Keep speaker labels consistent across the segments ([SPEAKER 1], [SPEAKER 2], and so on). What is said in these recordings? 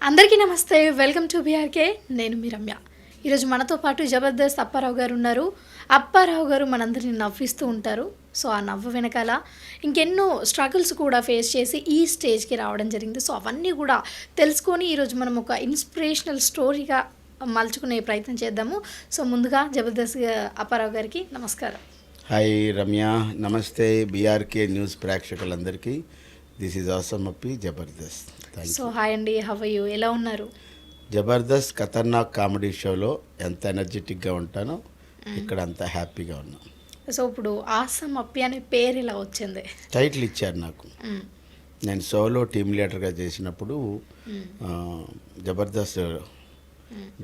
[SPEAKER 1] అందరికీ నమస్తే, welcome to BRK. నేను మీ రమ్య. ఈరోజు మనతో పాటు జబర్దస్త్ అప్పారావు గారు ఉన్నారు. అప్పారావు గారు మనందరినీ నవ్విస్తూ ఉంటారు. సో ఆ నవ్వు వెనకాల ఇంకెన్నో స్ట్రగుల్స్ కూడా ఫేస్ చేసి ఈ స్టేజ్కి రావడం జరిగింది. సో అవన్నీ కూడా తెలుసుకొని ఈరోజు మనం ఒక ఇన్స్పిరేషనల్ స్టోరీగా మలుచుకునే ప్రయత్నం చేద్దాము. సో ముందుగా జబర్దస్త్ అప్పారావు గారికి నమస్కారం.
[SPEAKER 2] హాయ్ రమ్య, నమస్తే బీఆర్కే న్యూస్ ప్రేక్షకులందరికీ. This is awesome Appi Jabardasth.
[SPEAKER 1] So hi అండి, హవ్ యూ, ఎలా ఉన్నారు?
[SPEAKER 2] జబర్దస్త్ ఖతర్నాక్ కామెడీ షోలో ఎంత ఎనర్జెటిక్గా ఉంటానో ఇక్కడ అంత హ్యాపీగా ఉన్నా.
[SPEAKER 1] సో ఇప్పుడు ఆసమ్ అప్పి అనే పేరు ఎలా వచ్చింది?
[SPEAKER 2] టైటిల్ ఇచ్చారు నాకు. నేను షోలో టీమ్ లీడర్గా చేసినప్పుడు జబర్దస్త్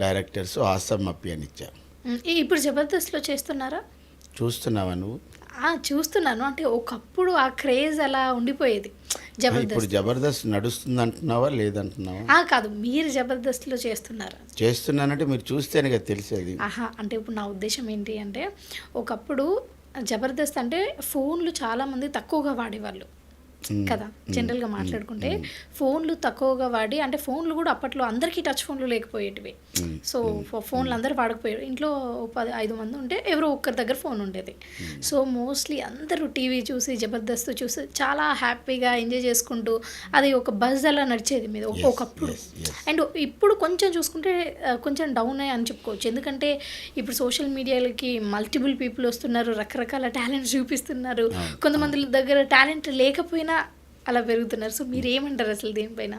[SPEAKER 2] డైరెక్టర్స్ ఆసమ్ అప్పి అని ఇచ్చారు.
[SPEAKER 1] ఇప్పుడు జబర్దస్త్లో చేస్తున్నారా?
[SPEAKER 2] చూస్తున్నావా నువ్వు?
[SPEAKER 1] చూస్తున్నాను. అంటే ఒకప్పుడు ఆ క్రేజ్ అలా ఉండిపోయేది.
[SPEAKER 2] ఇప్పుడు జబర్దస్త్ నడుస్తుంది అంటున్నావా లేదంటున్నావా?
[SPEAKER 1] కాదు, మీరు జబర్దస్త్లో చేస్తున్నారా?
[SPEAKER 2] చేస్తున్నానంటే మీరు చూస్తేనే కదా తెలిసేది.
[SPEAKER 1] అంటే ఇప్పుడు నా ఉద్దేశం ఏంటి అంటే, ఒకప్పుడు జబర్దస్త్ అంటే ఫోన్లు చాలామంది తక్కువగా వాడేవాళ్ళు కదా. జనరల్గా మాట్లాడుకుంటే ఫోన్లు తక్కువగా వాడి, అంటే ఫోన్లు కూడా అప్పట్లో అందరికీ టచ్ ఫోన్లు లేకపోయేటివి. సో ఫోన్లు అందరూ వాడకపోయారు. ఇంట్లో 5 మంది ఉంటే ఎవరో ఒక్కరి దగ్గర ఫోన్ ఉండేది. సో మోస్ట్లీ అందరూ టీవీ చూసి జబర్దస్త్ చూసి చాలా హ్యాపీగా ఎంజాయ్ చేసుకుంటూ అది ఒక బజ్ అలా నడిచేది మీద ఒకప్పుడు. అండ్ ఇప్పుడు కొంచెం చూసుకుంటే కొంచెం డౌన్ అని చెప్పుకోవచ్చు. ఎందుకంటే ఇప్పుడు సోషల్ మీడియాలకి మల్టిపుల్ పీపుల్ వస్తున్నారు, రకరకాల టాలెంట్స్ చూపిస్తున్నారు. కొంతమంది దగ్గర టాలెంట్ లేకపోయినా అలా పెరుగుతున్నారు. సో మీరు ఏమంటారు అసలు దీనిపైన?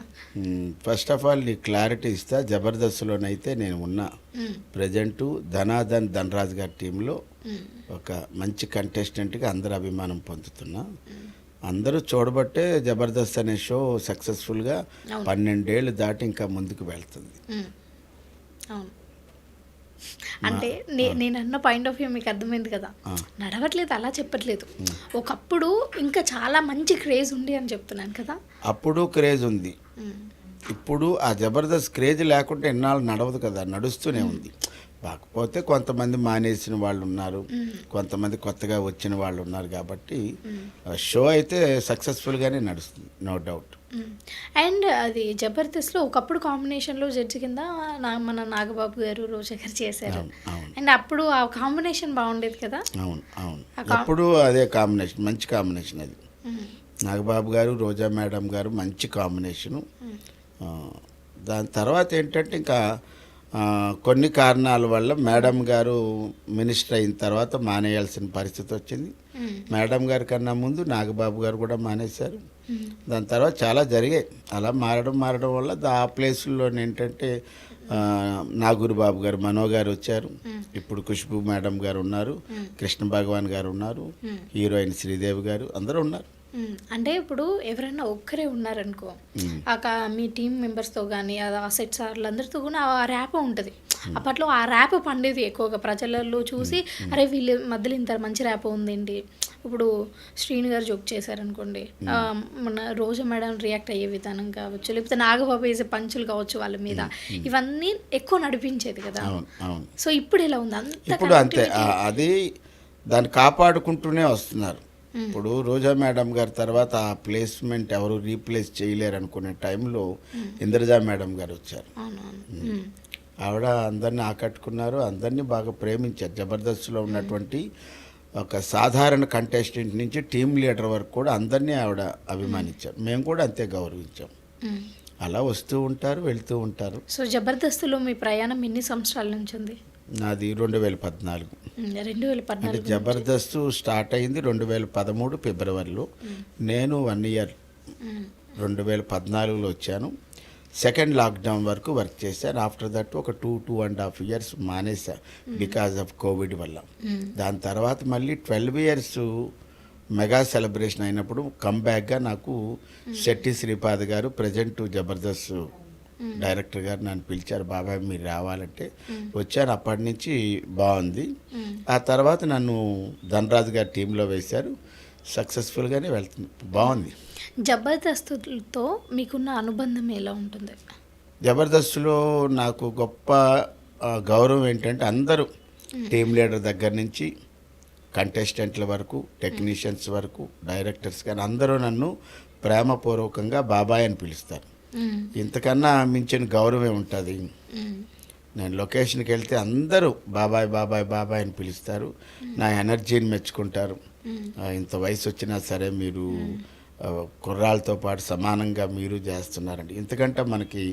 [SPEAKER 2] ఫస్ట్ ఆఫ్ ఆల్ నీ క్లారిటీ ఇస్తా. జబర్దస్త్లోనైతే నేను ఉన్నా. ప్రజెంటు ధనరాజ్ గారి టీంలో ఒక మంచి కంటెస్టెంట్గా అందరు అభిమానం పొందుతున్నా. అందరూ చూడబట్టే జబర్దస్త్ అనే షో సక్సెస్ఫుల్గా 12 ఏళ్ళు దాటి ఇంకా ముందుకు వెళ్తుంది.
[SPEAKER 1] అవును, అంటే నేను అన్న పాయింట్ ఆఫ్ వ్యూ మీకు అర్థమైంది కదా. నడవట్లేదు అలా చెప్పట్లేదు, ఒకప్పుడు ఇంకా చాలా మంచి క్రేజ్ ఉంది అని చెప్తున్నాను కదా.
[SPEAKER 2] అప్పుడు క్రేజ్ ఉంది. ఇప్పుడు ఆ జబర్దస్త్ క్రేజ్ లేకుంటే ఎన్నాళ్ళు నడవదు కదా, నడుస్తూనే ఉంది. కాకపోతే కొంతమంది మానేసిన వాళ్ళు ఉన్నారు, కొంతమంది కొత్తగా వచ్చిన వాళ్ళు ఉన్నారు. కాబట్టి షో అయితే సక్సెస్ఫుల్గానే నడుస్తుంది, నో డౌట్.
[SPEAKER 1] అండ్ అది జబర్దస్త్లో ఒకప్పుడు కాంబినేషన్లో జడ్జి కింద మన నాగబాబు గారు, రోజా గారు చేశారు. అండ్ అప్పుడు ఆ కాంబినేషన్ బాగుండేది కదా.
[SPEAKER 2] అవును అవును, అప్పుడు అదే కాంబినేషన్, మంచి కాంబినేషన్ అది. నాగబాబు గారు, రోజా మేడం గారు మంచి కాంబినేషను. దాని తర్వాత ఏంటంటే ఇంకా కొన్ని కారణాల వల్ల మేడం గారు మినిస్టర్ అయిన తర్వాత మానేయాల్సిన పరిస్థితి వచ్చింది. మేడం గారి కన్నా ముందు నాగబాబు గారు కూడా మానేశారు. దాని తర్వాత చాలా జరిగాయి. అలా మారడం వల్ల ఆ ప్లేసుల్లో ఏంటంటే నాగూరు బాబు గారు, మనో గారు వచ్చారు. ఇప్పుడు ఖుష్బూ మేడం గారు ఉన్నారు, కృష్ణ భగవాన్ గారు ఉన్నారు, హీరోయిన్ శ్రీదేవి గారు, అందరూ ఉన్నారు.
[SPEAKER 1] అంటే ఇప్పుడు ఎవరైనా ఒక్కరే ఉన్నారనుకో, మీ టీం మెంబర్స్తో కానీ ఆ సెట్ సార్లందరితో కూడా ఆ ర్యాప్ ఉంటుంది. అప్పట్లో ఆ ర్యాప్ పండేది ఎక్కువగా ప్రజలలో చూసి, అరే వీళ్ళు మధ్యలో ఇంత మంచి ర్యాప్ ఉందండి. ఇప్పుడు శ్రీను గారు జోక్ చేశారనుకోండి, మన రోజా మేడం రియాక్ట్ అయ్యే విధానం కావచ్చు, లేకపోతే నాగబాబు వేసే పంచులు కావచ్చు వాళ్ళ మీద, ఇవన్నీ ఎక్కువ నడిపించేది కదా. సో ఇప్పుడు ఎలా ఉంది?
[SPEAKER 2] ఇప్పుడు అంతే, అది దాన్ని కాపాడుకుంటూనే వస్తున్నారు. ఇప్పుడు రోజా మేడం గారి తర్వాత ఆ ప్లేస్మెంట్ ఎవరు రీప్లేస్ చేయలేరు అనుకునే టైంలో ఇంద్రజా మేడం గారు వచ్చారు. ఆవిడ అందరినీ ఆకట్టుకున్నారు, అందరినీ బాగా ప్రేమించారు. జబర్దస్త్లో ఉన్నటువంటి ఒక సాధారణ కంటెస్టెంట్ నుంచి టీమ్ లీడర్ వరకు కూడా అందరినీ ఆవిడ అభిమానించారు. మేము కూడా అంతే గౌరవించాం. అలా వస్తూ ఉంటారు, వెళ్తూ ఉంటారు.
[SPEAKER 1] సో జబర్దస్త్లో మీ ప్రయాణం ఎన్ని సంవత్సరాల నుంచి ఉంది?
[SPEAKER 2] నాది 2014. అంటే జబర్దస్త్ స్టార్ట్ అయింది 2013 ఫిబ్రవరిలో. నేను 1 ఇయర్ 2014లో వచ్చాను. సెకండ్ లాక్డౌన్ వరకు వర్క్ చేశాను. ఆఫ్టర్ దట్ ఒక 2.5 ఇయర్స్ మానేసా బికాజ్ ఆఫ్ కోవిడ్ వల్ల. దాని తర్వాత మళ్ళీ 12 ఇయర్స్ మెగా సెలబ్రేషన్ అయినప్పుడు కంబ్యాక్గా నాకు శెట్టి శ్రీపాద్ గారు, ప్రజెంట్ జబర్దస్త్ డైరెక్టర్ గారు నన్ను పిలిచారు, బాబాయ్ మీరు రావాలంటే వచ్చాను. అప్పటి నుంచి బాగుంది. ఆ తర్వాత నన్ను ధనరాజ్ గారి టీంలో వేశారు. సక్సెస్ఫుల్గానే వెళ్తుంది, బాగుంది.
[SPEAKER 1] జబర్దస్త్తో మీకున్న అనుబంధం ఎలా ఉంటుంది?
[SPEAKER 2] జబర్దస్త్లో నాకు గొప్ప గౌరవం ఏంటంటే అందరూ టీం లీడర్ దగ్గర నుంచి కంటెస్టెంట్ల వరకు, టెక్నీషియన్స్ వరకు, డైరెక్టర్స్ కానీ అందరూ నన్ను ప్రేమపూర్వకంగా బాబాయ్ అని పిలుస్తారు.
[SPEAKER 1] మ్మ్.
[SPEAKER 2] ఇంతకన్నా మించిన గౌరవం ఉంటుంది.
[SPEAKER 1] మ్మ్.
[SPEAKER 2] నేను లొకేషన్కి వెళ్తే అందరూ బాబాయ్ బాబాయ్ బాబాయ్ అని పిలుస్తారు, నా ఎనర్జీని మెచ్చుకుంటారు.
[SPEAKER 1] మ్మ్.
[SPEAKER 2] ఇంత వయసు వచ్చినా సరే మీరు కుర్రాళ్ళతో పాటు సమానంగా మీరు చేస్తున్నారండి. ఇంతకంటే మనకి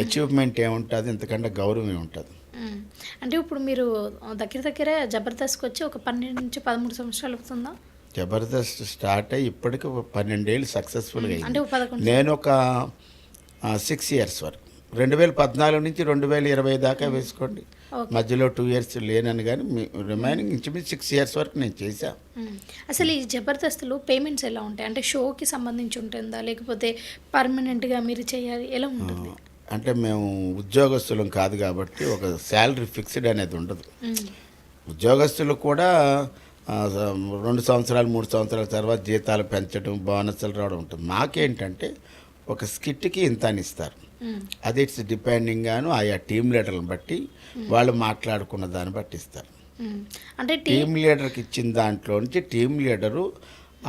[SPEAKER 2] అచీవ్మెంట్ ఏముంటుంది, ఇంతకంటే గౌరవం ఏముంటుంది.
[SPEAKER 1] మ్మ్. అంటే ఇప్పుడు మీరు దగ్గర దగ్గర జబర్దస్త్కి వచ్చి ఒక 12 నుంచి 13 సంవత్సరాలు అవుతుందా?
[SPEAKER 2] జబర్దస్త్ స్టార్ట్ అయ్యి ఇప్పటికి 12 ఏళ్ళు సక్సెస్ఫుల్గా
[SPEAKER 1] అంటే
[SPEAKER 2] అయింది.
[SPEAKER 1] ఒక 11
[SPEAKER 2] నేను ఒక 6 ఇయర్స్ వరకు 2014 నుంచి 2020 దాకా వేసుకోండి,
[SPEAKER 1] ఓకే.
[SPEAKER 2] మధ్యలో 2 ఇయర్స్ లేనని, కానీ రిమైనింగ్ ఇంచుమించు 6 ఇయర్స్ వరకు నేను చేశాను.
[SPEAKER 1] మ్మ్. అసలు ఈ జబర్దస్త్లో పేమెంట్స్ ఎలా ఉంటాయి? అంటే షోకి సంబంధించి ఉంటుందా, లేకపోతే పర్మనెంట్గా మీరు చేయాలి, ఎలా ఉంటుంది?
[SPEAKER 2] అంటే మేము ఉద్యోగస్తులం కాదు కాబట్టి ఒక శాలరీ ఫిక్స్డ్ అనేది ఉండదు.
[SPEAKER 1] మ్మ్.
[SPEAKER 2] ఉద్యోగస్తులు కూడా 2 సంవత్సరాలు 3 సంవత్సరాల తర్వాత జీతాలు పెంచడం, బోనస్లు రావడం ఉంటుంది. మాకేంటంటే ఒక స్కిట్కి ఇంత అని ఇస్తారు.
[SPEAKER 1] మ్మ్.
[SPEAKER 2] అది ఇట్స్ డిపెండింగ్ గాను ఆయా టీం లీడర్లను బట్టి వాళ్ళు మాట్లాడుకున్న దాన్ని బట్టి ఇస్తారు.
[SPEAKER 1] మ్మ్. అంటే
[SPEAKER 2] టీం లీడర్కి ఇచ్చిన దాంట్లో నుంచి టీం లీడరు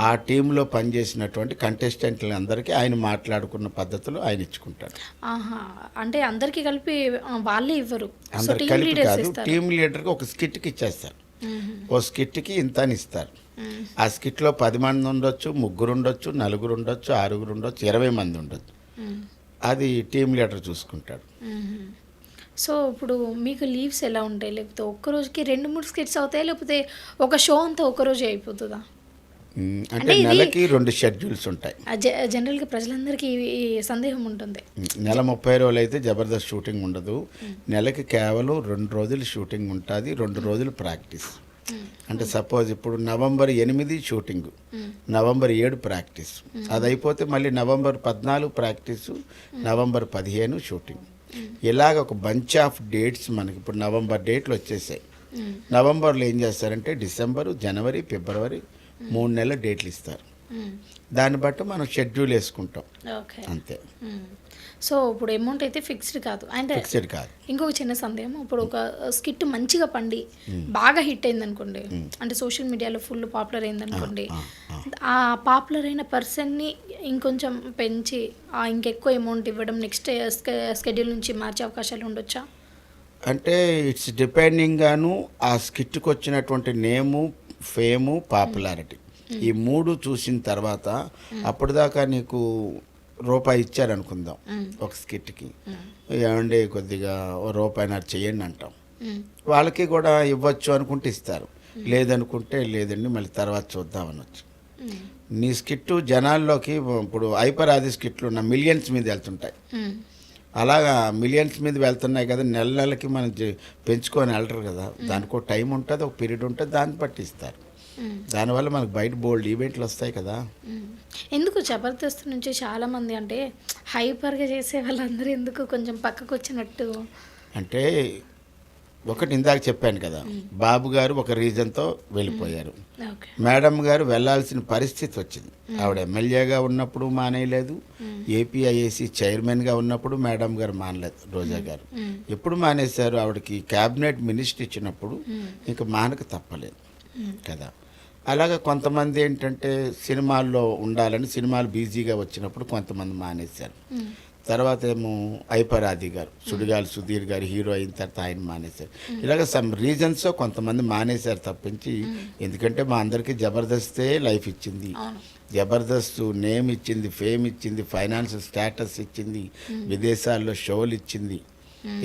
[SPEAKER 2] ఆ టీంలో పనిచేసినటువంటి కంటెస్టెంట్లు అందరికీ ఆయన మాట్లాడుకున్న పద్ధతిలో ఆయన ఇచ్చుకుంటాడు.
[SPEAKER 1] ఆహా, అంటే అందరికి కలిపి వాళ్ళే ఇవ్వరు, సో
[SPEAKER 2] అందరు
[SPEAKER 1] టీమ్
[SPEAKER 2] కలిపి
[SPEAKER 1] లీడర్స్
[SPEAKER 2] కాదు,
[SPEAKER 1] ఇస్తారు.
[SPEAKER 2] టీం లీడర్కి ఒక స్కిట్కి ఇచ్చేస్తారు.
[SPEAKER 1] మ్మ్.
[SPEAKER 2] ఓ స్కిట్కి ఇంత అని ఇస్తారు.
[SPEAKER 1] మ్మ్.
[SPEAKER 2] ఆ స్కిట్లో 10 మంది ఉండొచ్చు, 3 ఉండొచ్చు, 4 ఉండొచ్చు, 6 ఉండొచ్చు, 20 మంది ఉండొచ్చు.
[SPEAKER 1] మ్మ్.
[SPEAKER 2] అది టీం లీడర్ చూసుకుంటాడు.
[SPEAKER 1] మ్మ్. సో ఇప్పుడు మీకు లీవ్స్ ఎలా ఉంటాయి? లేకపోతే ఒక్క రోజుకి 2-3 స్కిట్స్ అవుతాయి, లేకపోతే ఒక షో అంతా ఒక రోజే అయిపోతుందా?
[SPEAKER 2] అంటే
[SPEAKER 1] ఇది-
[SPEAKER 2] నెలకి 2 షెడ్యూల్స్ ఉంటాయి.
[SPEAKER 1] జనరల్గా ప్రజలందరికీ ఈ సందేహం ఉంటుంది.
[SPEAKER 2] నెల 30 రోజులు అయితే జబర్దస్త్ షూటింగ్ ఉండదు. నెలకి కేవలం 2 రోజులు షూటింగ్ ఉంటుంది, 2 రోజులు ప్రాక్టీస్. అంటే సపోజ్ ఇప్పుడు నవంబర్ 8 షూటింగ్, నవంబర్ 7 ప్రాక్టీస్. అది అయిపోతే మళ్ళీ నవంబర్ 14 ప్రాక్టీసు, నవంబర్ 15 షూటింగ్. ఇలాగ ఒక బంచ్ ఆఫ్ డేట్స్ మనకి ఇప్పుడు నవంబర్ డేట్లు వచ్చేసాయి. నవంబర్లో ఏం చేస్తారంటే డిసెంబరు, జనవరి, ఫిబ్రవరి 3 నెలల డేట్లు ఇస్తారు. దాన్ని బట్టి మనం షెడ్యూల్ వేసుకుంటాం,
[SPEAKER 1] ఓకే.
[SPEAKER 2] అంతే.
[SPEAKER 1] సో ఇప్పుడు అమౌంట్ అయితే ఫిక్స్డ్ కాదు. అంటే
[SPEAKER 2] ఫిక్స్డ్ కాదు.
[SPEAKER 1] ఇంకొక చిన్న సందేహం, ఇప్పుడు ఒక స్కిట్ మంచిగా పండి బాగా హిట్ అయింది అనుకోండి, అంటే సోషల్ మీడియాలో ఫుల్ పాపులర్ అయింది అనుకోండి, ఆ పాపులర్ అయిన పర్సన్ని ఇంకొంచెం పెంచి ఇంకెక్కువ అమౌంట్ ఇవ్వడం, నెక్స్ట్ స్కెడ్యూల్ నుంచి మార్చే అవకాశాలు ఉండొచ్చా?
[SPEAKER 2] అంటే ఇట్స్ డిపెండింగ్ గాను ఆ స్కిట్కి వచ్చినటువంటి నేము, ఫేము, పాపులారిటీ ఈ 3 చూసిన తర్వాత అప్పటిదాకా నీకు రూపాయి ఇచ్చారనుకుందాం ఒక స్కిట్కి, ఏమండి కొద్దిగా రూపాయిన్నర చేయండి అంటాం. వాళ్ళకి కూడా ఇవ్వచ్చు అనుకుంటే ఇస్తారు, లేదనుకుంటే లేదండి మళ్ళీ తర్వాత చూద్దాం అనొచ్చు. నీ స్కిట్టు జనాల్లోకి ఇప్పుడు ఐపరాది స్కిట్లు ఉన్న మిలియన్స్ మీద వెళ్తుంటాయి. అలాగా మిలియన్స్ మీద వెళ్తున్నాయి కదా, నెలకి మనం పెంచుకొని వెళ్ళరు కదా, దానికి ఒక టైం ఉంటుంది, ఒక పీరియడ్ ఉంటుంది, దాన్ని బట్టి ఇస్తారు. దానివల్ల మనకు బయట బోల్డ్ ఈవెంట్లు వస్తాయి కదా.
[SPEAKER 1] ఎందుకు జబర్దస్త్ నుంచి చాలామంది అంటే హైపర్గా చేసే వాళ్ళందరూ ఎందుకు కొంచెం పక్కకు వచ్చినట్టు?
[SPEAKER 2] అంటే ఒకటి ఇందాక చెప్పాను కదా, బాబు గారు ఒక రీజన్తో వెళ్ళిపోయారు,
[SPEAKER 1] ఓకే.
[SPEAKER 2] మేడం గారు వెళ్ళాల్సిన పరిస్థితి వచ్చింది. ఆవిడ ఎమ్మెల్యేగా ఉన్నప్పుడు మానేయలేదు, ఏపీఐఏసీ చైర్మన్గా ఉన్నప్పుడు మేడం గారు మానలేదు, రోజా గారు. ఎప్పుడు మానేశారు? ఆవిడకి క్యాబినెట్ మినిస్టర్ ఇచ్చినప్పుడు ఇంకా మానక తప్పలేదు కదా. అలాగే కొంతమంది ఏంటంటే సినిమాల్లో ఉండాలని సినిమాలు బిజీగా వచ్చినప్పుడు కొంతమంది మానేశారు. తర్వాత ఏమో ఐపరాది గారు, సుడిగాలి సుధీర్ గారు హీరో అయిన తర్వాత ఆయన మానేశారు. ఇలాగ సమ్ రీజన్స్ కొంతమంది మానేశారు తప్పించి, ఎందుకంటే మా అందరికీ జబర్దస్తే లైఫ్ ఇచ్చింది, జబర్దస్త్ నేమ్ ఇచ్చింది, ఫేమ్ ఇచ్చింది, ఫైనాన్షియల్ స్టేటస్ ఇచ్చింది, విదేశాల్లో షోలు ఇచ్చింది.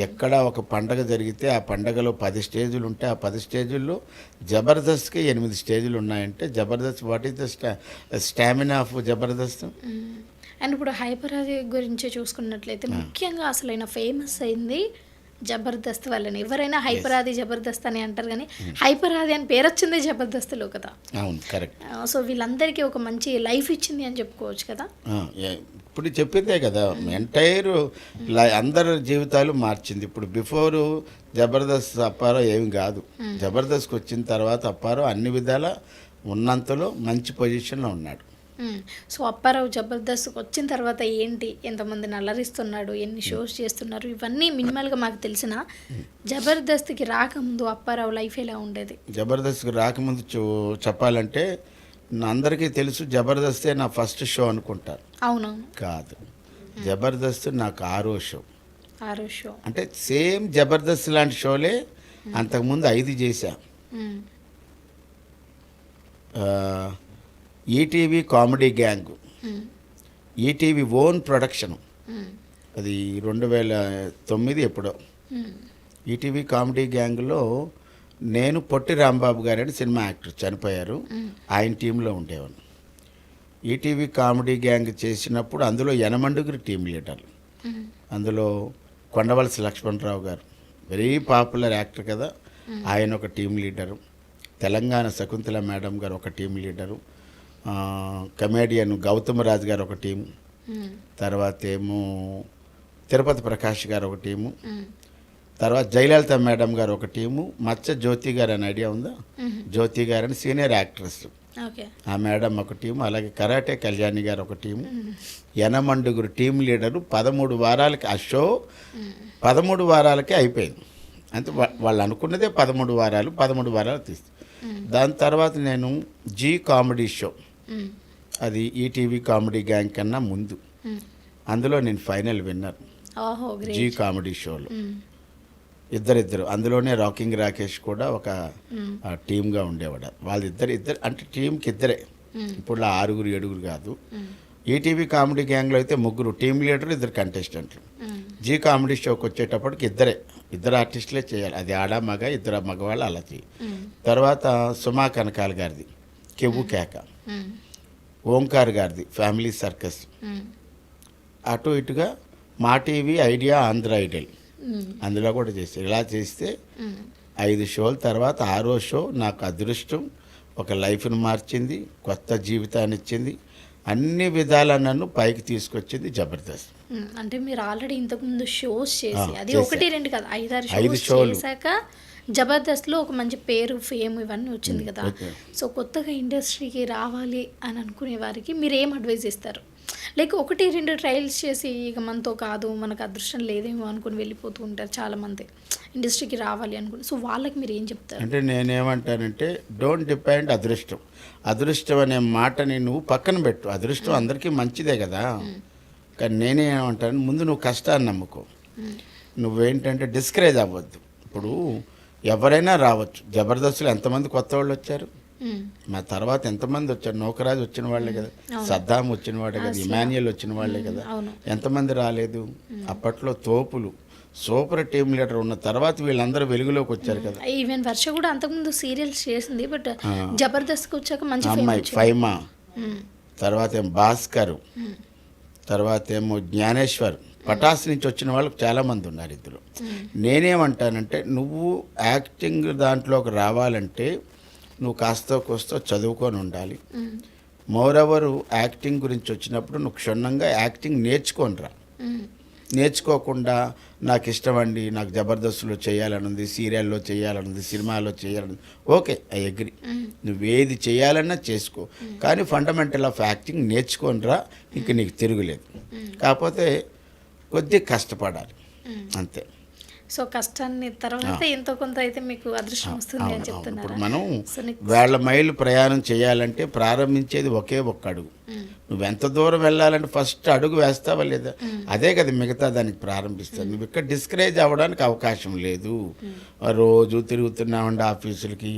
[SPEAKER 2] ఎక్కడ ఒక పండగ జరిగితే ఆ పండగలో 10 స్టేజులు ఉంటే ఆ 10 స్టేజుల్లో జబర్దస్త్కి 8 స్టేజులు ఉన్నాయంటే Jabardasth what is the stamina of Jabardasth.
[SPEAKER 1] And ఇప్పుడు హైపరాది గురించి చూసుకున్నట్లయితే ముఖ్యంగా అసలైన ఫేమస్ అయింది జబర్దస్త్ వల్లనే. ఎవరైనా హైపరాది జబర్దస్త్ అని అంటారు, కానీ హైపరాది అని పేరు వచ్చిందే జబర్దస్త్లో కదా.
[SPEAKER 2] అవును, కరెక్ట్.
[SPEAKER 1] సో వీళ్ళందరికీ ఒక మంచి లైఫ్ ఇచ్చింది అని చెప్పుకోవచ్చు కదా.
[SPEAKER 2] ఇప్పుడు చెప్పిందే కదా, ఎంటైర్ అందరి జీవితాలు మార్చింది. ఇప్పుడు బిఫోరు జబర్దస్త్ అప్పారో ఏమి కాదు, జబర్దస్త్కి వచ్చిన తర్వాత అప్పారో అన్ని విధాల ఉన్నంతలో మంచి పొజిషన్లో ఉన్నాడు.
[SPEAKER 1] సో అప్పారావు జబర్దస్త్కి వచ్చిన తర్వాత ఏంటి, ఎంతమందిని అలరిస్తున్నాడు, ఎన్ని షోస్ చేస్తున్నారు, ఇవన్నీ మినిమల్గా మాకు తెలిసిన. జబర్దస్త్కి రాకముందు అప్పారావు లైఫ్ ఎలా ఉండేది?
[SPEAKER 2] జబర్దస్త్కి రాకముందు చెప్పాలంటే అందరికీ తెలుసు, జబర్దస్తే నా ఫస్ట్ షో అనుకుంటారు.
[SPEAKER 1] అవునవును.
[SPEAKER 2] కాదు, జబర్దస్త్ నాకు 6వ షో.
[SPEAKER 1] 6 షో.
[SPEAKER 2] అంటే సేమ్ జబర్దస్త్ లాంటి షోలే అంతకుముందు 5 చేశా. ETV comedy gang, ETV own production, అది 2009 ఎప్పుడో. ఈటీవీ కామెడీ గ్యాంగ్లో నేను పొట్టి రాంబాబు గారు అని సినిమా యాక్టర్ చనిపోయారు, ఆయన టీంలో ఉండేవాడు. ఈటీవీ కామెడీ గ్యాంగ్ చేసినప్పుడు అందులో 8 టీం లీడర్లు. అందులో కొండవలసి లక్ష్మణరావు గారు వెరీ పాపులర్ యాక్టర్ కదా, ఆయన ఒక team leader. Telangana Shakuntala madam గారు ఒక టీం లీడరు. కమేడియన్ గౌతమరాజు గారు ఒక టీము. తర్వాత ఏమో తిరుపతి ప్రకాష్ గారు ఒక టీము. తర్వాత జయలలిత మేడం గారు ఒక టీము. మచ్చ జ్యోతి గారు అని ఐడియా ఉందా? జ్యోతి గారు అని సీనియర్ యాక్ట్రెస్, ఆ మేడం ఒక టీము. అలాగే కరాటే కళ్యాణి గారు ఒక టీము. 8 team leader. 13 వారాలకి ఆ షో 13 వారాలకే అయిపోయింది. అంటే వాళ్ళు అనుకున్నదే 13 వారాలు, 13 వారాలు తీస్తారు. దాని తర్వాత నేను జీ కామెడీ షో, అది ఈటీవీ కామెడీ గ్యాంగ్ కన్నా ముందు, అందులో నేను ఫైనల్ విన్నర్ జీ కామెడీ షోలో. ఇద్దరు అందులోనే రాకింగ్ రాకేష్ కూడా ఒక టీమ్గా ఉండేవాడు. వాళ్ళిద్దరు అంటే టీంకి ఇద్దరే, ఇప్పుడు 6 7 కాదు. ఈటీవీ కామెడీ గ్యాంగ్లో అయితే 3 టీం లీడర్లు, 2 కంటెస్టెంట్లు. జీ కామెడీ షోకి వచ్చేటప్పటికి ఇద్దరు ఆర్టిస్టులే చేయాలి, అది ఆడ మగ, 2 మగవాళ్ళు అలా చేయి. తర్వాత సుమా కనకాల గారిది కెవ్వు కేక, ఓంకార్ గారిది ఫ్యామిలీ సర్కస్, అటు ఇటుగా మా టీవీ ఐడియా ఆంధ్ర ఐడల్ అందులో కూడా చేశారు. ఇలా చేస్తే 5 షోల తర్వాత 6వ షో నాకు అదృష్టం, ఒక లైఫ్ను మార్చింది, కొత్త జీవితాన్ని ఇచ్చింది, అన్ని విధాలా నన్ను పైకి తీసుకొచ్చింది జబర్దస్త్.
[SPEAKER 1] అంటే మీరు ఆల్రెడీ ఇంతకుముందు షోస్ చేసి, అది 1 2 కాదు 5 షోలు చేశాక జబర్దస్త్లో ఒక మంచి పేరు, ఫేమ్ ఇవన్నీ వచ్చింది కదా. సో కొత్తగా ఇండస్ట్రీకి రావాలి అని అనుకునే వారికి మీరు ఏం అడ్వైజ్ ఇస్తారు? లైక్ 1 2 ట్రయల్స్ చేసి ఇక మనతో కాదు, మనకు అదృష్టం లేదేమో అనుకుని వెళ్ళిపోతూ ఉంటారు చాలామంది ఇండస్ట్రీకి రావాలి అనుకుని. సో వాళ్ళకి మీరు ఏం చెప్తారు?
[SPEAKER 2] అంటే నేనేమంటానంటే, డోంట్ డిపెండ్ అదృష్టం. అదృష్టం అనే మాటని నువ్వు పక్కన పెట్టు. అదృష్టం అందరికీ మంచిదే కదా, కానీ నేనేమంటాను, ముందు నువ్వు కష్టాన్ని నమ్ముకో. నువ్వేంటంటే డిస్కరేజ్ అవ్వద్దు. ఇప్పుడు ఎవరైనా రావచ్చు. జబర్దస్త్లో ఎంతమంది కొత్త వాళ్ళు వచ్చారు, మా తర్వాత ఎంతమంది వచ్చారు? నౌకరాజు వచ్చిన వాళ్ళే కదా, సద్దాం వచ్చిన వాడే కదా, ఇమాన్యుయల్ వచ్చిన వాళ్ళే కదా, ఎంతమంది రాలేదు? అప్పట్లో తోపులు సూపర్ టీమ్ లీడర్ ఉన్న తర్వాత వీళ్ళందరూ వెలుగులోకి వచ్చారు కదా.
[SPEAKER 1] ఈవెన్ వర్ష కూడా అంతకుముందు సీరియల్స్ చేసింది, బట్ జబర్దస్త్కి వచ్చాక మంచి
[SPEAKER 2] అమ్మాయి ఫైమా, తర్వాత ఏమో భాస్కర్, తర్వాత ఏమో జ్ఞానేశ్వర్, పటాస్ నుంచి వచ్చిన వాళ్ళకి చాలామంది ఉన్నారు ఇద్దరు. నేనేమంటానంటే, నువ్వు యాక్టింగ్ దాంట్లోకి రావాలంటే నువ్వు కాస్తో కోస్తో చదువుకొని ఉండాలి. మోరవరు యాక్టింగ్ గురించి వచ్చినప్పుడు నువ్వు క్షుణ్ణంగా యాక్టింగ్ నేర్చుకోనిరా. నేర్చుకోకుండా నాకు ఇష్టమండి, నాకు జబర్దస్త్లో చేయాలనుంది, సీరియల్లో చేయాలనుంది, సినిమాలో చేయాలనుంది, ఓకే, ఐ అగ్రి, నువ్వేది చేయాలన్నా చేసుకో, కానీ ఫండమెంటల్ ఆఫ్ యాక్టింగ్ నేర్చుకోనిరా, ఇంక నీకు తిరుగులేదు. కాకపోతే కొద్దిగా కష్టపడాలి అంతే.
[SPEAKER 1] సో కష్టాన్ని తర్వాత ఎంతో కొంత అయితే మీకు అదృష్టం వస్తుంది అని చెప్తున్నారు.
[SPEAKER 2] ఇప్పుడు మనం 1000 మైళ్ళు ప్రయాణం చేయాలంటే ప్రారంభించేది ఒకే ఒక్క అడుగు. నువ్వెంత దూరం వెళ్ళాలంటే ఫస్ట్ అడుగు వేస్తావా లేదా, అదే కదా మిగతా దానికి ప్రారంభిస్తావు. నువ్వు ఇక్కడ డిస్కరేజ్ అవ్వడానికి అవకాశం లేదు. రోజు తిరుగుతున్నామండి ఆఫీసులకి,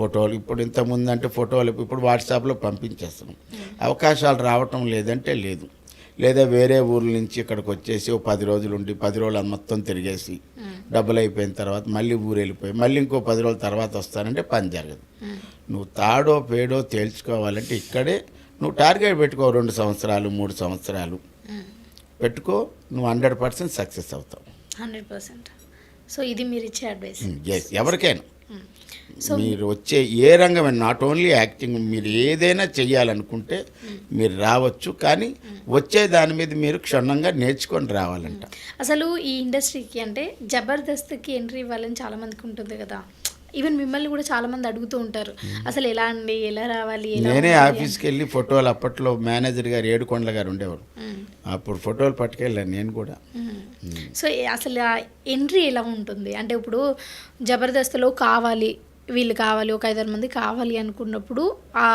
[SPEAKER 2] ఫోటోలు, ఇప్పుడు ఇంతకుముందు అంటే ఫోటోలు ఇప్పుడు వాట్సాప్లో పంపించేస్తున్నాం. అవకాశాలు రావటం లేదంటే లేదు. లేదా వేరే ఊర్ల నుంచి ఇక్కడికి వచ్చేసి 10 రోజులు ఉండి 10 రోజులు మొత్తం తిరిగేసి డబ్బులు అయిపోయిన తర్వాత మళ్ళీ ఊరు వెళ్ళిపోయి మళ్ళీ ఇంకో 10 రోజుల తర్వాత వస్తానంటే పని జరగదు. నువ్వు తాడో పేడో తేల్చుకోవాలంటే ఇక్కడే నువ్వు టార్గెట్ పెట్టుకో, 2 సంవత్సరాలు 3 సంవత్సరాలు పెట్టుకో, నువ్వు 100% సక్సెస్ అవుతావు.
[SPEAKER 1] 100%. సో ఇది మీరు ఇచ్చే అడ్వైస్?
[SPEAKER 2] ఎవరికైనా మీరు వచ్చే ఏ రంగమైనా, నాట్ ఓన్లీ యాక్టింగ్, మీరు ఏదైనా చెయ్యాలనుకుంటే మీరు రావచ్చు, కానీ వచ్చే దాని మీద మీరు క్షుణ్ణంగా నేర్చుకొని రావాలంట.
[SPEAKER 1] అసలు ఈ ఇండస్ట్రీకి అంటే జబర్దస్త్కి ఎంట్రీ ఇవ్వాలని చాలామందికి ఉంటుంది కదా, ఈవెన్ మిమ్మల్ని కూడా చాలామంది అడుగుతూ ఉంటారు, అసలు ఎలా అండి, ఎలా రావాలి?
[SPEAKER 2] నేనే ఆఫీస్కి వెళ్ళి ఫోటోలు, అప్పట్లో మేనేజర్ గారు ఏడుకొండల గారు ఉండేవారు, అప్పుడు ఫోటోలు పట్టుకెళ్ళాను నేను కూడా.
[SPEAKER 1] సో అసలు ఎంట్రీ ఎలా ఉంటుంది అంటే, ఇప్పుడు జబర్దస్త్లో కావాలి వీళ్ళు కావాలి, ఒక 5-6 మంది కావాలి అనుకున్నప్పుడు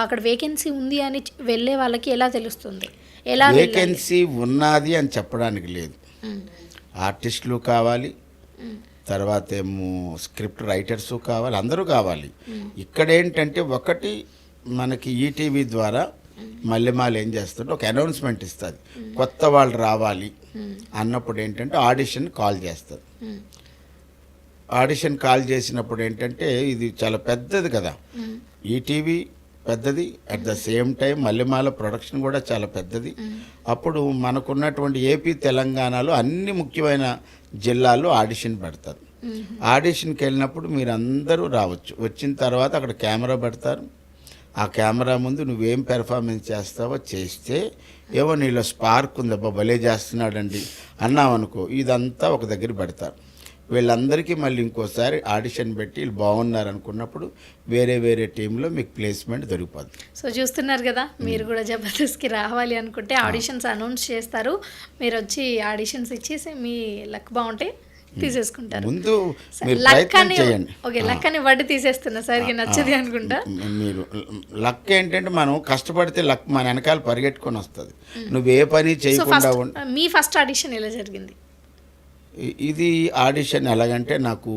[SPEAKER 1] అక్కడ వేకెన్సీ ఉంది అని వెళ్ళే వాళ్ళకి ఎలా తెలుస్తుంది? ఎలా వెళ్ళాలి?
[SPEAKER 2] వేకెన్సీ ఉన్నది అని చెప్పడానికి లేదు. ఆర్టిస్టులు కావాలి, తర్వాత ఏమో స్క్రిప్ట్ రైటర్స్ కావాలి, అందరూ కావాలి. ఇక్కడ ఏంటంటే ఒకటి మనకి ఈటీవీ ద్వారా మల్లెమాల ఏం చేస్తుంటే ఒక అనౌన్స్మెంట్ ఇస్తుంది, కొత్త వాళ్ళు రావాలి అన్నప్పుడు ఏంటంటే ఆడిషన్ కాల్ చేస్తుంది. ఆడిషన్ కాల్ చేసినప్పుడు ఏంటంటే ఇది చాలా పెద్దది కదా, ఈటీవీ పెద్దది, at the same time Mallemala production కూడా చాలా పెద్దది. అప్పుడు మనకున్నటువంటి ఏపీ తెలంగాణలో అన్ని ముఖ్యమైన జిల్లాల్లో ఆడిషన్ పెడతారు. ఆడిషన్కి వెళ్ళినప్పుడు మీరు అందరూ రావచ్చు. వచ్చిన తర్వాత అక్కడ కెమెరా పెడతారు. ఆ కెమెరా ముందు నువ్వేం పెర్ఫార్మెన్స్ చేస్తావో చేస్తే, ఏవో నీలో స్పార్క్ ఉందబ్బా భలే చేస్తున్నాడండి అన్నావనుకో, ఇదంతా ఒక దగ్గర పెడతారు. వీళ్ళందరికీ మళ్ళీ ఇంకోసారి ఆడిషన్ పెట్టి వీళ్ళు బాగున్నారు అనుకున్నప్పుడు వేరే వేరే టీంలో మీకు ప్లేస్మెంట్ దొరికిపోద్ది.
[SPEAKER 1] సో చూస్తున్నారు కదా, మీరు కూడా జబర్దస్త్కి రావాలి అనుకుంటే ఆడిషన్స్ అనౌన్స్ చేస్తారు. మీరు వచ్చి ఆడిషన్స్ ఇచ్చేసి మీ లక్ బాగుంటే తీసేసుకుంటారు.
[SPEAKER 2] ముందు మీరు ప్రయత్నం చేయండి.
[SPEAKER 1] ఓకే, లక్ అని వడ్డీ తీసేస్తున్నా సరికి నచ్చది అనుకుంటా.
[SPEAKER 2] మీరు లక్ ఏంటంటే మనం కష్టపడితే లక్ మన వెనకాల పరిగెట్టుకొని వస్తుంది. నువ్వు ఏ పని చేయకుండా
[SPEAKER 1] మీ ఫస్ట్ ఆడిషన్ ఎలా జరిగింది?
[SPEAKER 2] ఇది ఆడిషన్ ఎలాగంటే, నాకు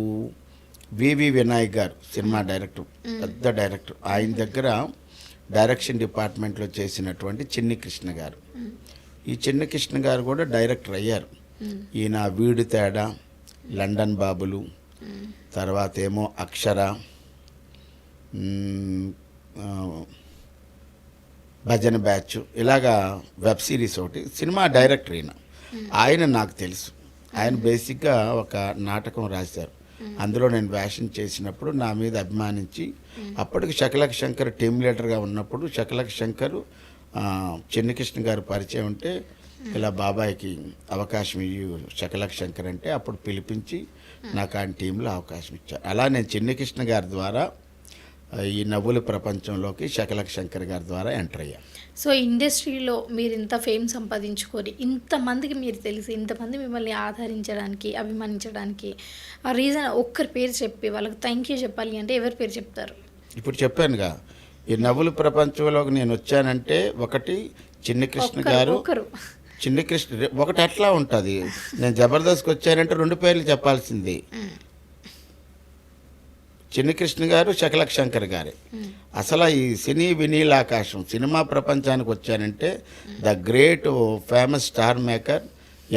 [SPEAKER 2] వివి వినాయక్ గారు సినిమా డైరెక్టర్, పెద్ద డైరెక్టర్, ఆయన దగ్గర డైరెక్షన్ డిపార్ట్మెంట్లో చేసినటువంటి చిన్ని కృష్ణ గారు. ఈ చిన్ని కృష్ణ గారు కూడా డైరెక్టర్ అయ్యారు. ఈయన వీడు తేడా, లండన్ బాబులు, తర్వాత ఏమో అక్షర, భజన బ్యాచ్, ఇలాగా వెబ్ సిరీస్ ఒకటి. సినిమా డైరెక్టర్ ఆయన నాకు తెలుసు. ఆయన బేసిక్గా ఒక నాటకం రాశారు, అందులో నేను వేషం చేసినప్పుడు నా మీద అభిమానించి, అప్పటికి శకలక్ శంకర్ టీమ్ లీడర్గా ఉన్నప్పుడు శకలక్ శంకర్ చిన్నకృష్ణ గారు పరిచయం ఉంటే, ఇలా బాబాయ్కి అవకాశం ఇయ్యి శకలక్ శంకర్ అంటే అప్పుడు పిలిపించి నాకు ఆయన టీంలో అవకాశం ఇచ్చారు. అలా నేను చిన్నకృష్ణ గారి ద్వారా ఈ నవ్వుల ప్రపంచంలోకి శకలక్ శంకర్ గారి ద్వారా ఎంటర్ అయ్యాను.
[SPEAKER 1] సో ఇండస్ట్రీలో మీరు ఇంత ఫేమ్ సంపాదించుకొని ఇంతమందికి మీరు తెలిసి ఇంతమంది మిమ్మల్ని ఆదరించడానికి, అభిమానించడానికి ఆ రీజన్ ఒక్కరి పేరు చెప్పి వాళ్ళకి థ్యాంక్ యూ చెప్పాలి అంటే ఎవరి పేరు చెప్తారు?
[SPEAKER 2] ఇప్పుడు చెప్పానుగా, ఈ నవ్వుల ప్రపంచంలోకి నేను వచ్చానంటే ఒకటి చిన్నకృష్ణ గారు. చిన్నకృష్ణ ఒకటి ఎట్లా ఉంటుంది, నేను జబర్దస్త్కి వచ్చానంటే 2 పేర్లు చెప్పాల్సింది. చిన్నకృష్ణ గారు, శకలక్ శంకర్ గారే. అసలు ఈ సినీ వినీలాకాశం సినిమా ప్రపంచానికి వచ్చానంటే the great famous star maker